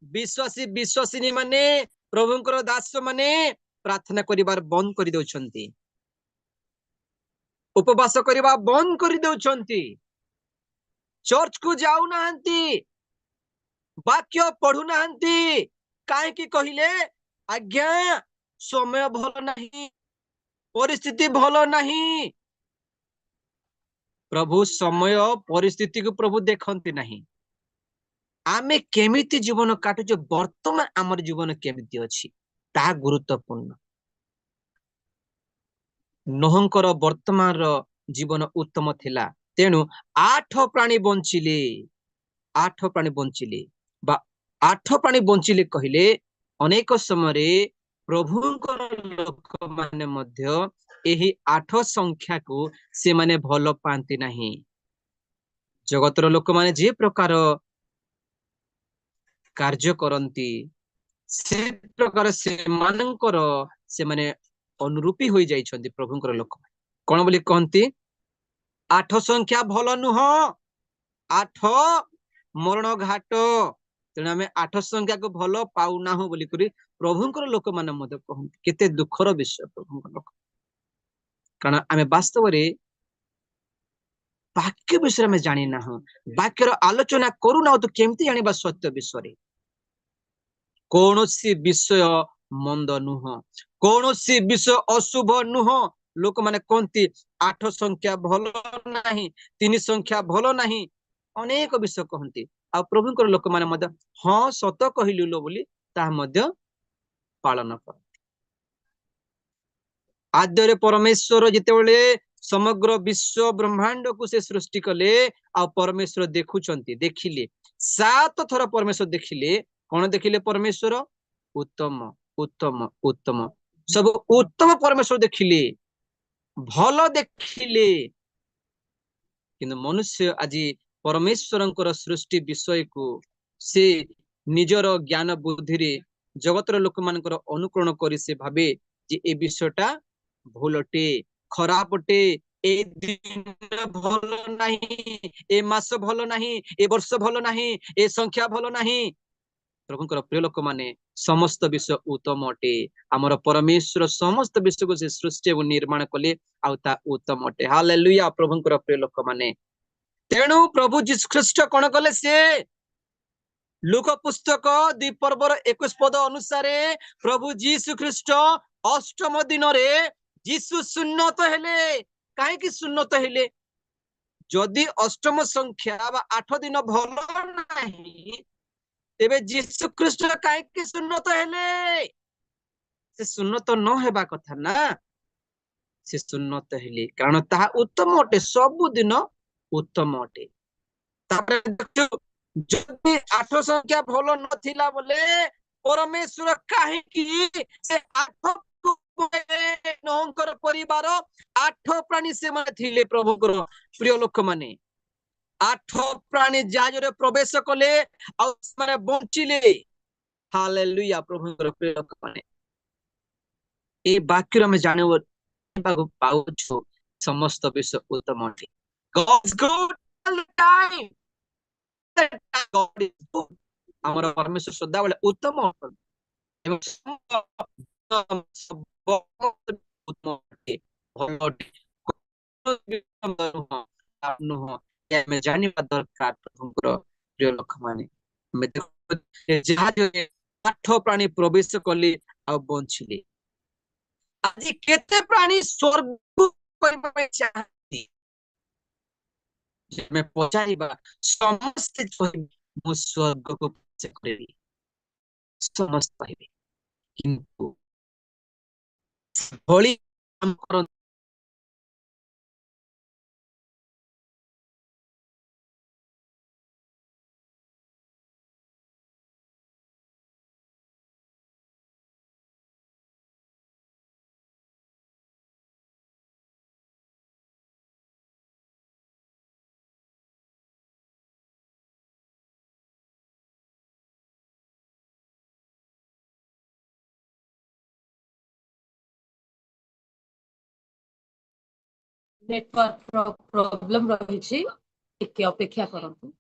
ବିଶ୍ୱାସୀ ବିଶ୍ୱାସିନୀ ମାନେ, ପ୍ରଭୁଙ୍କର ଦାସ ମାନେ ପ୍ରାର୍ଥନା କରିବାର ବନ୍ଦ କରିଦେଉଛନ୍ତି, ଉପବାସ କରିବା ବନ୍ଦ କରିଦେଉଛନ୍ତି, ଚର୍ଚ୍ଚକୁ ଯାଉନାହାନ୍ତି, ବାକ୍ୟ ପଢୁନାହାନ୍ତି। କାହିଁକି କହିଲେ, ଆଜ୍ଞା ସମୟ ଭଲ ନାହିଁ, ପରିସ୍ଥିତି ଭଲ ନାହିଁ। ପ୍ରଭୁ ସମୟ ପରିସ୍ଥିତିକୁ ପ୍ରଭୁ ଦେଖନ୍ତି ନାହିଁ। ଆମେ କେମିତି ଜୀବନ କାଟୁଛୁ, ବର୍ତ୍ତମାନ ଆମର ଜୀବନ କେମିତି ଅଛି ତାହା ଗୁରୁତ୍ୱପୂର୍ଣ୍ଣ। ନୋହଙ୍କର ବର୍ତ୍ତମାନର ଜୀବନ ଉତ୍ତମ ଥିଲା, ତେଣୁ 8 ପ୍ରାଣୀ ବଞ୍ଚିଲେ। 8 ପ୍ରାଣୀ ବଞ୍ଚିଲେ ବା 8 ପ୍ରାଣୀ ବଞ୍ଚିଲେ କହିଲେ ଅନେକ ସମୟରେ ପ୍ରଭୁଙ୍କର ଲୋକମାନେ ମଧ୍ୟ ଏହି 8 ସଂଖ୍ୟାକୁ ସେମାନେ ଭଲ ପାଆନ୍ତି ନାହିଁ। ଜଗତର ଲୋକମାନେ ଯେ ପ୍ରକାର କାର୍ଯ୍ୟ କରନ୍ତି, ସେ ପ୍ରକାର ସେମାନଙ୍କର ସେମାନେ ଅନୁରୂପୀ ହୋଇଯାଇଛନ୍ତି ପ୍ରଭୁଙ୍କର ଲୋକମାନେ। କଣ ବୋଲି କହନ୍ତି, 8 ସଂଖ୍ୟା ଭଲ ନୁହଁ, 8 ମରଣ ଘାଟ। ତେଣୁ ଆମେ 8 ସଂଖ୍ୟାକୁ ଭଲ ପାଉନାହୁଁ ବୋଲିକରି ପ୍ରଭୁଙ୍କର ଲୋକମାନେ ମଧ୍ୟ କହନ୍ତି। କେତେ ଦୁଃଖର ବିଷୟ ପ୍ରଭୁଙ୍କ ଲୋକ, କାରଣ ଆମେ ବାସ୍ତବରେ ବାକ୍ୟ ବିଷୟରେ ଆମେ ଜାଣିନାହୁଁ, ବାକ୍ୟର ଆଲୋଚନା କରୁନାହୁଁ, ତ କେମିତି ଜାଣିବା ସତ୍ୟ ବିଷୟରେ? କୌଣସି ବିଷୟ ମନ୍ଦ ନୁହଁ, କୌଣସି ବିଷୟ ଅଶୁଭ ନୁହଁ। ଲୋକମାନେ କହନ୍ତି 8 ସଂଖ୍ୟା ଭଲ ନାହିଁ, 3 ସଂଖ୍ୟା ଭଲ ନାହିଁ, ଅନେକ ବିଷୟ କହନ୍ତି। ଆଉ ପ୍ରଭୁଙ୍କର ଲୋକମାନେ ମଧ୍ୟ ହଁ ସତ କହିଲୁ ଲୋ ବୋଲି ତାହା ମଧ୍ୟ ପାଳନ କରନ୍ତି। ଆଦ୍ୟରେ ପରମେଶ୍ୱର ଯେତେବେଳେ ସମଗ୍ର ବିଶ୍ୱ ବ୍ରହ୍ମାଣ୍ଡକୁ ସେ ସୃଷ୍ଟି କଲେ, ଆଉ ପରମେଶ୍ୱର ଦେଖୁଛନ୍ତି, ଦେଖିଲେ 7 ଥର ପରମେଶ୍ୱର ଦେଖିଲେ। କଣ ଦେଖିଲେ ପରମେଶ୍ୱର? ଉତ୍ତମ, ଉତ୍ତମ, ଉତ୍ତମ, ସବୁ ଉତ୍ତମ ପରମେଶ୍ୱର ଦେଖିଲେ, ଭଲ ଦେଖିଲେ। କିନ୍ତୁ ମନୁଷ୍ୟ ଆଜି ପରମେଶ୍ୱରଙ୍କର ସୃଷ୍ଟି ବିଷୟକୁ ସେ ନିଜର ଜ୍ଞାନ ବୁଦ୍ଧିରେ ଜଗତର ଲୋକମାନଙ୍କର ଅନୁକରଣ କରି ସେ ଭାବେ ଯେ ଏ ବିଷୟଟା ଭୁଲ ଅଟେ, ଖରାପ ଅଟେ, ଏ ଦିନ ଭଲ ନାହିଁ, ଏ ମାସ ଭଲ ନାହିଁ, ଏ ବର୍ଷ ଭଲ ନାହିଁ, ଏ ସଂଖ୍ୟା ଭଲ ନାହିଁ। ପ୍ରଭୁଙ୍କର ପ୍ରିୟ ଲୋକମାନେ, ସମସ୍ତ ବିଷୟ ଉତ୍ତମ ଅଟେ। ଆମର ପରମେଶ୍ୱର ସମସ୍ତ ବିଷୟକୁ ସେ ସୃଷ୍ଟି ଏବଂ ନିର୍ମାଣ କଲେ, ଆଉ ତା ଉତ୍ତମ ଅଟେ। ହାଲେଲୁୟା ପ୍ରଭୁଙ୍କର ପ୍ରିୟ ଲୋକମାନେ। ତେଣୁ ପ୍ରଭୁ ଯୀଶୁ ଖ୍ରୀଷ୍ଟ କଣ କଲେ, ସେ ଲୁକ ପୁସ୍ତକ 2 ପର୍ବର 21 ପଦ ଅନୁସାରେ ପ୍ରଭୁ ଯୀଶୁ ଖ୍ରୀଷ୍ଟ ଅଷ୍ଟମ ଦିନରେ ଯୀଶୁ ସୁନ୍ନତ ହେଲେ। କାହିଁକି ସୁନ୍ନତ ହେଲେ? ଯଦି ଅଷ୍ଟମ ସଂଖ୍ୟା ବା 8 ଦିନ ଭଲ ନାହିଁ, ତେବେ ଯୀଶୁ ଖ୍ରୀଷ୍ଟ କାହିଁକି ସୁନ୍ନତ ହେଲେ? ସେ ସୁନ୍ନତ ନ ହେବା କଥା ନା, ସେ ସୁନ୍ନତ ହେଲେ କାରଣ ତାହା ଉତ୍ତମ ଅଟେ, ସବୁଦିନ ଉତ୍ତମ ଅଟେ। ତାପରେ ଯଦି 8 ସଂଖ୍ୟା ଭଲ ନଥିଲା ବୋଲେ ପରମେଶ୍ୱର କାହିଁକି ସେ 8 ନୋହଙ୍କର ପରିବାର 8 ପ୍ରାଣୀ ସେମାନେ ଥିଲେ ପ୍ରଭୁଙ୍କର ପ୍ରିୟ ଲୋକମାନେ। 8 ପ୍ରାଣୀ ଜାହାଜରେ ପ୍ରବେଶ କଲେ ଆଉ ସେମାନେ ବଞ୍ଚିଲେ। ହାଲେଲୁୟା ପ୍ରଭୁଙ୍କର ପ୍ରିୟ ଲୋକମାନେ। এই ବାକ୍ୟରୁ ଆମେ ଜାଣିବାକୁ ପାଉଛୁ ସମସ୍ତ ବିଷୟ ଉତ୍ତମ ଅଟେ। God's good all the time. God is good. ଆମର ପରମେଶ୍ୱର ସଦାବେଳେ ଉତ୍ତମ ଅଟନ୍ତି ଏବଂ ଉତ୍ତମ ଅଟେ, ଭଲ ଅଟେ, ନୁହଁ, ଆମେ ଜାଣିବା ଦରକାର ପ୍ରଭୁଙ୍କର ପ୍ରିୟ ଲୋକମାନେ। ଆମେ ଜାହାଜରେ 8 ପ୍ରାଣୀ ପ୍ରବେଶ କଲେ ଆଉ ବଞ୍ଚିଲେ। ଆଜି କେତେ ପ୍ରାଣୀ ସ୍ୱର୍ଗ କରିବା ପାଇଁ ଚାହାନ୍ତି? ଆମେ ପଚାରିବା, ସମସ୍ତେ କହିବେ ମୁଁ ସ୍ୱର୍ଗକୁ ପ୍ରବେଶ କରିବି, ସମସ୍ତେ କହିବେ, କିନ୍ତୁ ଭଳି କାମ କରନ୍ତି नेटवर्क प्रॉब्लम रही अपेक्षा करंतु।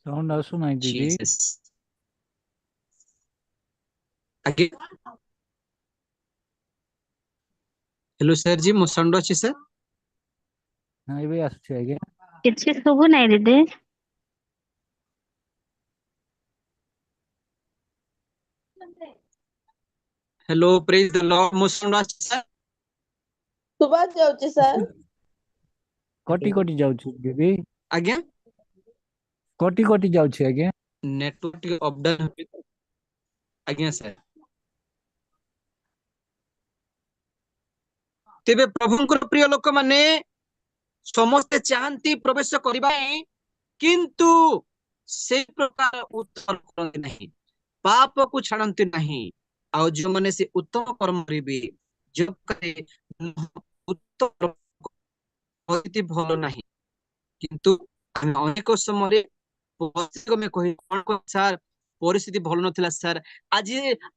साउंड आसु नाही दीदी। Jesus. आगे हेलो सर जी मो साउंड अछि सर। हाँ ଏବେ ଆସୁଛି ଆଜ୍ଞା। କିଛି ଶୁଭୁ ନାହିଁ ଦିଦି। हेलो प्रेज द लॉर्ड मो साउंड अछि सर। ଶୁଭା ଯାଉଛି ସାର୍। କଟି କଟି ଯାଉଛି ଦିଦି। आज्ञा କଟି କଟି ଯାଉଛି ଆଜ୍ଞା। नेटवर्क टिके अप डाउन आज्ञा सर। तेबे प्रभुंकर प्रिय लोक माने समस्ते चाहती प्रवेश करबा किंतु से प्रकार उत्तर करते नहीं पाप को छाड़ती नहीं आउ जो माने से उत्तम कर्म करिवे जो करे उत्तर परिस्थिति भल नहीं किंतु अनेक समय में कही सार परिस्थिति भल नथिला सार आज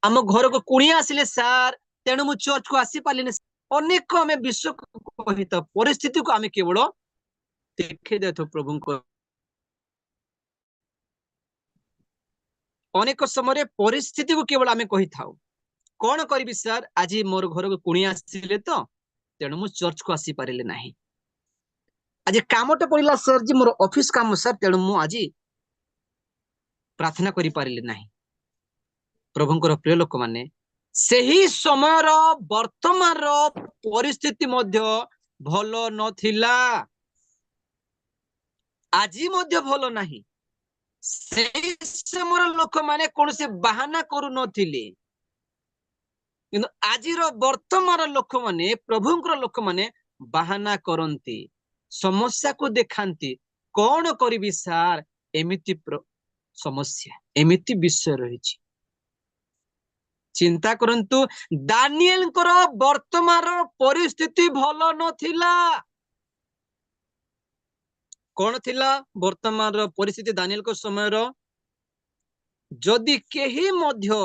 आम घर को कुणिया आसिले सार तेणु मु चर्च को आसी पालिनी अनेक आम विश्व कही परिस्थिति को आम केवल देखे देथु प्रभु को अनेक समय परिस्थिति को केवल आम कही था कौन करी सार आज मोर घर को कुणिया आसिले तो तेणु मु चर्च को आसी पारिले नहीं आज कामटे पड़िला सर जी मोर ऑफिस काम सर तेणु मु आज प्रार्थना करि पारिले नहीं प्रभुंकर प्रिय लोक माने सही समय वर्तमान परिस्थिति मध्य भल नथिला आज मध्य भल नहीं सही समय लोक माने कौन से बहाना करू नथिले किंतु आजिर वर्तमान लोक माने प्रभुंकर लोक माने बहाना करंती समस्या को देखांती कौन करिबी सार एमिति समस्या एमिति विषय रही चिंता करंतु दानिएल वर्तमान परिस्थिति भल नथिला कौन थिला वर्तमान परिस्थिति दानिएल को समय जदि केही मध्य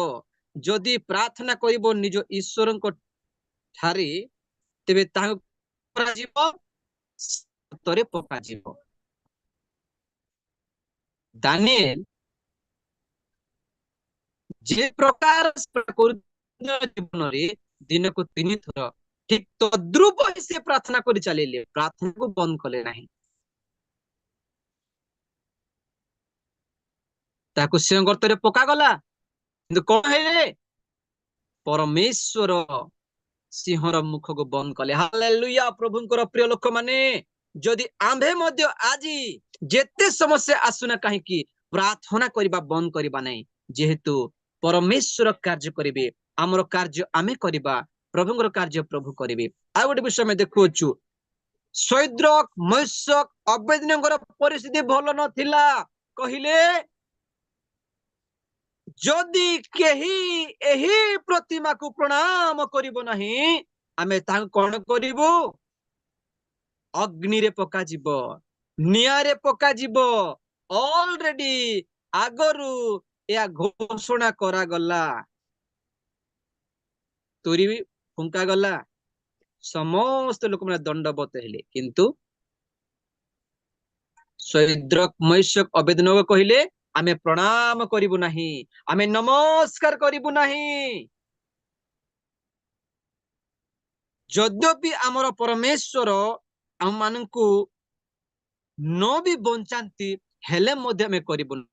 जदि प्रार्थना करिबो निज ईश्वर को ठारी तेबे ताहा कराजिबो तरे पकाजिबो दानिएल जे प्रकार जीवन रे दिन को 3 थर ठीक तद्रुप से प्रार्थना कर चलिए प्रार्थना को बंद कले नहीं ताको सिंह गर्तरे पका गला किंतु कौन है परमेश्वर सिंहर मुख को बंद कले हालेलुया प्रभुंकर प्रिय लोक माने जदि आंभे मध्य आज जेते समस्या आसुना कहीं की प्रार्थना करबा बंद करबा नहीं जेहेतु परमेश्वर कार्य करिवे आमर कार्य आमे करबा प्रभुंकर कार्य प्रभु करिवे आ गोटे विषय में देखुछु शैद्रक मैशक अबेदनगर परिस्थिति भल नथिला कहिले जदि केही एही प्रतिमा को प्रणाम करिवो नहीं आमे तां कोन करिवो अग्नि रे पका जीवो निया रे पका जीवो ऑलरेडी आगरु या घोषणा करा गला तुरी भी फुंका गला समस्त लोक माने दंडवत हेले किंतु शैद्रक मैशक अबेदनगो कहिले आमे प्रणाम करिबु नाही आमे नमस्कार करिबु नाही ଯଦ୍ୟପି ଆମର ପରମେଶ୍ୱର ଆମ ମାନଙ୍କୁ ନ ବି ବଞ୍ଚାନ୍ତି ହେଲେ ମଧ୍ୟ ଆମେ କରିବୁନି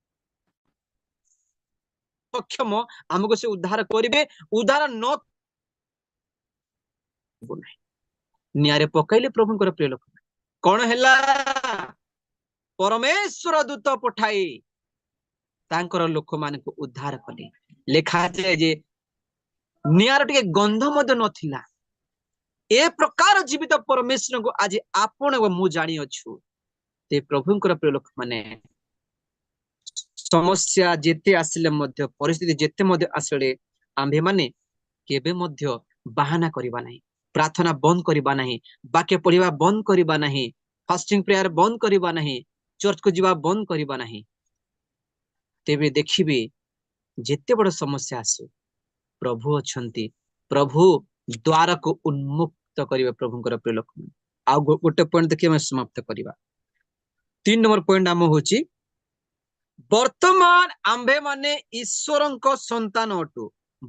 ସକ୍ଷମ ଆମକୁ ସେ ଉଦ୍ଧାର କରିବେ ଉଦ୍ଧାର ନ ନାହିଁ ନିଆଁରେ ପକାଇଲେ ପ୍ରଭୁଙ୍କର ପ୍ରିୟ ଲୋକ କଣ ହେଲା ପରମେଶ୍ୱର ଦୂତ ପଠାଇ ତାଙ୍କର ଲୋକମାନଙ୍କୁ ଉଦ୍ଧାର କଲେ ଲେଖାଯାଏ ଯେ ନିଆଁର ଟିକେ ଗନ୍ଧ ମଧ୍ୟ ନଥିଲା ଏ ପ୍ରକାର ଜୀବିତ ପରମେଶ୍ୱରଙ୍କୁ ଆଜି ଆପଣ ଏବଂ ମୁଁ ଜାଣିଅଛୁ ସେ ପ୍ରଭୁଙ୍କର ପ୍ରିୟ ଲୋକମାନେ ସମସ୍ୟା ଯେତେ ଆସିଲେ ମଧ୍ୟ ପରିସ୍ଥିତି ଯେତେ ମଧ୍ୟ ଆସିଲେ ଆମ୍ଭେମାନେ କେବେ ମଧ୍ୟ ବାହାନା କରିବା ନାହିଁ ପ୍ରାର୍ଥନା ବନ୍ଦ କରିବା ନାହିଁ ବାକ୍ୟ ପଢିବା ବନ୍ଦ କରିବା ନାହିଁ ଫାଷ୍ଟିଂ ପ୍ରେୟାର ବନ୍ଦ କରିବା ନାହିଁ ଚର୍ଚ୍ଚକୁ ଯିବା ବନ୍ଦ କରିବା ନାହିଁ ତେବେ ଦେଖିବେ ଯେତେ ବଡ ସମସ୍ୟା ଆସୁ ପ୍ରଭୁ ଅଛନ୍ତି ପ୍ରଭୁ ଦ୍ୱାରକୁ ଉନ୍ମୁକ୍ତ କରିବେ ପ୍ରଭୁଙ୍କର ପ୍ରିୟ ଲୋକ ଆଉ ଗୋଟେ ପଏଣ୍ଟ ଦେଖି ଆମେ ସମାପ୍ତ କରିବା 3 ନମ୍ବର ପଏଣ୍ଟ ଆମ ହଉଛି ବର୍ତ୍ତମାନ ଆମ୍ଭେ ମାନେ ଈଶ୍ୱରଙ୍କ ସନ୍ତାନ ଅଟୁ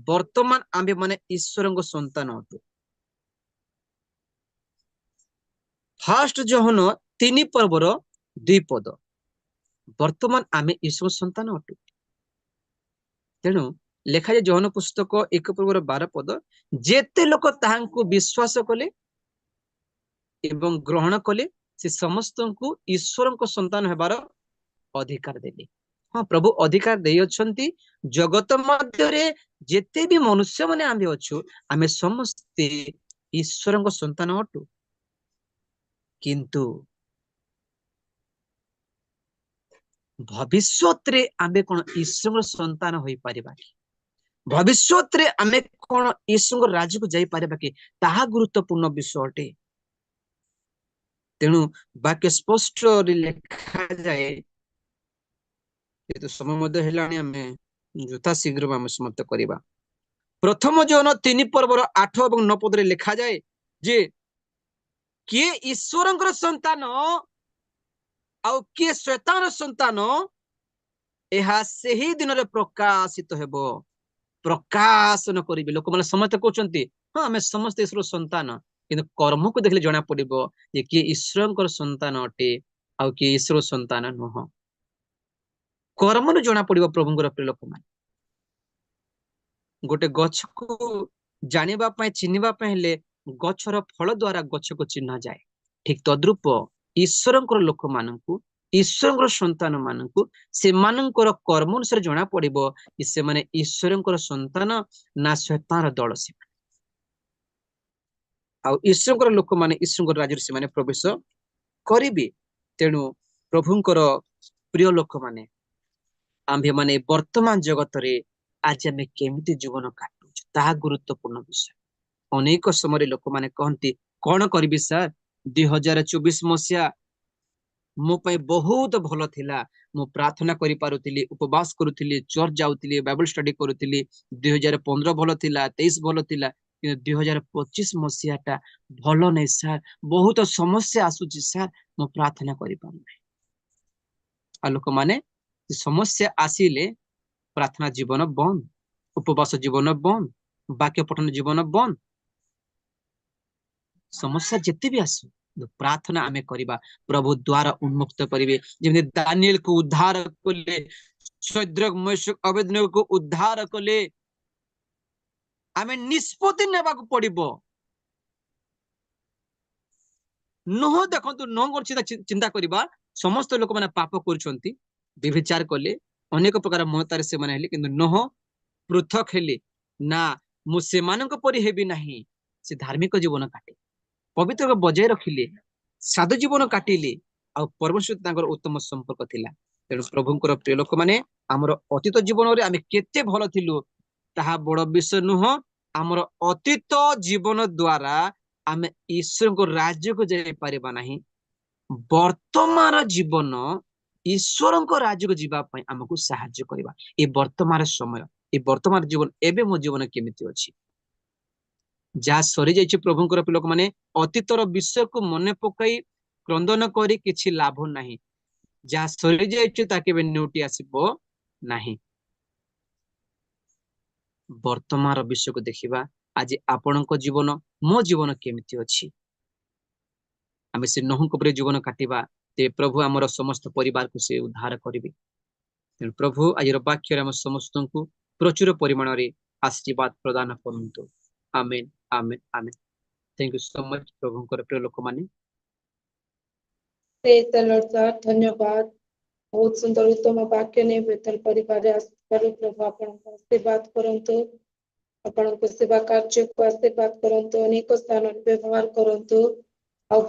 ବର୍ତ୍ତମାନ ଆମ୍ଭେ ମାନେ ଈଶ୍ୱରଙ୍କ ସନ୍ତାନ ଅଟୁ ଫାଷ୍ଟ ଜହନ 3 ପର୍ବର 2 ପଦ ବର୍ତ୍ତମାନ ଆମେ ଈଶ୍ୱର ସନ୍ତାନ ଅଟୁ ତେଣୁ ଲେଖାଯାଏ ଜହନ ପୁସ୍ତକ 1 ପର୍ବର 12 ପଦ ଯେତେ ଲୋକ ତାହାଙ୍କୁ ବିଶ୍ୱାସ କଲେ ଏବଂ ଗ୍ରହଣ କଲେ ସେ ସମସ୍ତଙ୍କୁ ଈଶ୍ୱରଙ୍କ ସନ୍ତାନ ହେବାର ଅଧିକାର ଦେଲେ ହଁ ପ୍ରଭୁ ଅଧିକାର ଦେଇଅଛନ୍ତି ଜଗତ ମଧ୍ୟରେ ଯେତେ ବି ମନୁଷ୍ୟ ମାନେ ଆମେ ଅଛୁ ଆମେ ସମସ୍ତେ ଈଶ୍ୱରଙ୍କ ସନ୍ତାନ ଅଟୁ କିନ୍ତୁ ଭବିଷ୍ୟତରେ ଆମେ କଣ ଈଶ୍ୱରଙ୍କ ସନ୍ତାନ ହୋଇପାରିବା କି ଭବିଷ୍ୟତରେ ଆମେ କଣ ଈଶ୍ୱରଙ୍କ ରାଜ୍ୟକୁ ଯାଇପାରିବା କି ତାହା ଗୁରୁତ୍ୱପୂର୍ଣ୍ଣ ବିଷୟ ଅଟେ ତେଣୁ ବାକ୍ୟ ସ୍ପଷ୍ଟରେ ଲେଖାଯାଏ କିନ୍ତୁ ସମୟ ମଧ୍ୟ ହେଲାଣି ଆମେ ଯଥା ଶୀଘ୍ର ଆମେ ସମାପ୍ତ କରିବା ପ୍ରଥମ ଜହନ 3 ପର୍ବର 8 ଏବଂ 9 ପଦରେ ଲେଖାଯାଏ ଯେ କିଏ ଈଶ୍ୱରଙ୍କର ସନ୍ତାନ ଆଉ କିଏ ଶୈତାନର ସନ୍ତାନ ଏହା ସେହି ଦିନରେ ପ୍ରକାଶିତ ହେବ ପ୍ରକାଶନ କରିବେ ଲୋକମାନେ ସମସ୍ତେ କହୁଛନ୍ତି ହଁ ଆମେ ସମସ୍ତେ ଈଶ୍ୱର ସନ୍ତାନ କିନ୍ତୁ କର୍ମକୁ ଦେଖିଲେ ଜଣା ପଡିବ ଯେ କିଏ ଈଶ୍ୱରଙ୍କର ସନ୍ତାନ ଅଟେ ଆଉ କିଏ ଈଶ୍ୱର ସନ୍ତାନ ନୁହଁ କର୍ମରୁ ଜଣା ପଡିବ ପ୍ରଭୁଙ୍କର ପ୍ରିୟ ଲୋକମାନେ ଗୋଟେ ଗଛକୁ ଜାଣିବା ପାଇଁ ଚିହ୍ନିବା ପାଇଁ ହେଲେ ଗଛର ଫଳ ଦ୍ୱାରା ଗଛକୁ ଚିହ୍ନା ଯାଏ ଠିକ ତଦ୍ରୂପ ଈଶ୍ୱରଙ୍କର ଲୋକମାନଙ୍କୁ ଈଶ୍ୱରଙ୍କର ସନ୍ତାନ ମାନଙ୍କୁ ସେମାନଙ୍କର କର୍ମ ଅନୁସାରେ ଜଣା ପଡିବ କି ସେମାନେ ଈଶ୍ୱରଙ୍କର ସନ୍ତାନ ନା ଶୈତାନର ଦଳ ସେମାନେ ଆଉ ଈଶ୍ୱରଙ୍କର ଲୋକମାନେ ଈଶ୍ୱରଙ୍କର ରାଜ୍ୟରେ ସେମାନେ ପ୍ରବେଶ କରିବେ ତେଣୁ ପ୍ରଭୁଙ୍କର ପ୍ରିୟ ଲୋକମାନେ ଆମ୍ଭେମାନେ ବର୍ତ୍ତମାନ ଜଗତରେ ଆଜି ଆମେ କେମିତି ଜୀବନ କାଟୁଛୁ ତାହା ଗୁରୁତ୍ୱପୂର୍ଣ୍ଣ ବିଷୟ ଅନେକ ସମୟରେ ଲୋକମାନେ କହନ୍ତି କଣ କରିବି ସାର୍ 2024 ମସିହା ମୋ ପାଇଁ ବହୁତ ଭଲ ଥିଲା ମୁଁ ପ୍ରାର୍ଥନା କରିପାରୁଥିଲି ଉପବାସ କରୁଥିଲି ଚର୍ଚ୍ଚ ଯାଉଥିଲି ବାଇବଲ ଷ୍ଟଡି କରୁଥିଲି 2015 ଭଲ ଥିଲା 23 ଭଲ ଥିଲା କିନ୍ତୁ 2025 ମସିହାଟା ଭଲ ନାହିଁ ସାର୍ ବହୁତ ସମସ୍ୟା ଆସୁଛି ସାର୍ ମୁଁ ପ୍ରାର୍ଥନା କରିପାରୁନାହିଁ ଆଉ ଲୋକମାନେ ସମସ୍ୟା ଆସିଲେ ପ୍ରାର୍ଥନା ଜୀବନ ବନ୍ଦ ଉପବାସ ଜୀବନ ବନ୍ଦ ବାକ୍ୟ ପଠନ ଜୀବନ ବନ୍ଦ ସମସ୍ୟା ଯେତେ ବି ଆସୁ ପ୍ରାର୍ଥନା ଆମେ କରିବା ପ୍ରଭୁ ଦ୍ୱାର ଉନ୍ମୁକ୍ତ କରିବେ ଯେମିତି ଦାନିଏଲକୁ ଉଦ୍ଧାର କଲେ ଶଦ୍ରକ ମେଶକ ଅବେଦନେଗୋକୁ ଉଦ୍ଧାର କଲେ ଆମେ ନିଷ୍ପତ୍ତି ନେବାକୁ ପଡିବ ନୁହ ଦେଖନ୍ତୁ ନୁହଙ୍କ ଚିନ୍ତା କରିବା ସମସ୍ତ ଲୋକମାନେ ପାପ କରୁଛନ୍ତି ବିଭିଚାର କଲେ ଅନେକ ପ୍ରକାର ମହତାରେ ସେମାନେ ହେଲେ କିନ୍ତୁ ନୁହ ପୃଥକ ହେଲେ ନା ମୁଁ ସେମାନଙ୍କ ପରି ହେବି ନାହିଁ ସେ ଧାର୍ମିକ ଜୀବନ କାଟେ ପବିତ୍ର ବଜାୟ ରଖିଲେ ସାଧୁ ଜୀବନ କାଟିଲେ ଆଉ ପରମେଶ୍ୱର ତାଙ୍କର ଉତ୍ତମ ସମ୍ପର୍କ ଥିଲା ତେଣୁ ପ୍ରଭୁଙ୍କର ପ୍ରିୟ ଲୋକମାନେ ଆମର ଅତୀତ ଜୀବନରେ ଆମେ କେତେ ଭଲ ଥିଲୁ ତାହା ବଡ ବିଷୟ ନୁହଁ ଆମର ଅତୀତ ଜୀବନ ଦ୍ୱାରା ଆମେ ଈଶ୍ୱରଙ୍କ ରାଜ୍ୟକୁ ଯାଇପାରିବା ନାହିଁ ବର୍ତ୍ତମାନ ଜୀବନ ଈଶ୍ୱରଙ୍କ ରାଜ୍ୟକୁ ଯିବା ପାଇଁ ଆମକୁ ସାହାଯ୍ୟ କରିବା ଏ ବର୍ତ୍ତମାନ ସମୟ ଏ ବର୍ତ୍ତମାନ ଜୀବନ ଏବେ ମୋ ଜୀବନ କେମିତି ଅଛି ଯାହା ସରିଯାଇଛି ପ୍ରଭୁଙ୍କର ଲୋକମାନେ ଅତୀତର ବିଷୟକୁ ମନେ ପକାଇ କ୍ରନ୍ଦନ କରି କିଛି ଲାଭ ନାହିଁ ଯାହା ସରିଯାଇଛି ତାହା କେବେ ନେଉଟି ଆସିବ ନାହିଁ ବର୍ତ୍ତମାନର ବିଷୟକୁ ଦେଖିବା आज आपणक जीवन मो जीवन केमिति अछि आमे से नहुंक उपरे जीवन काटिबा ते प्रभु हमर समस्त परिवार को से उद्धार करिवे तेणु प्रभु आज वाक्य आम समस्त को प्रचुर परिमाण रे आशीर्वाद प्रदान करंतु आमेन आमेन आमेन थैंक यू सो मच प्रभु प्रिय लोक माने Praise the Lord, sir. धन्यवाद बहुत सुंदर उत्तम वाक्य ने बेतल परिवार आशीर्वाद प्रभु आपनको आशीर्वाद करंतु आपनको सेवा कार्य को आशीर्वाद करंतु अनेक स्थान व्यवहार करंतु और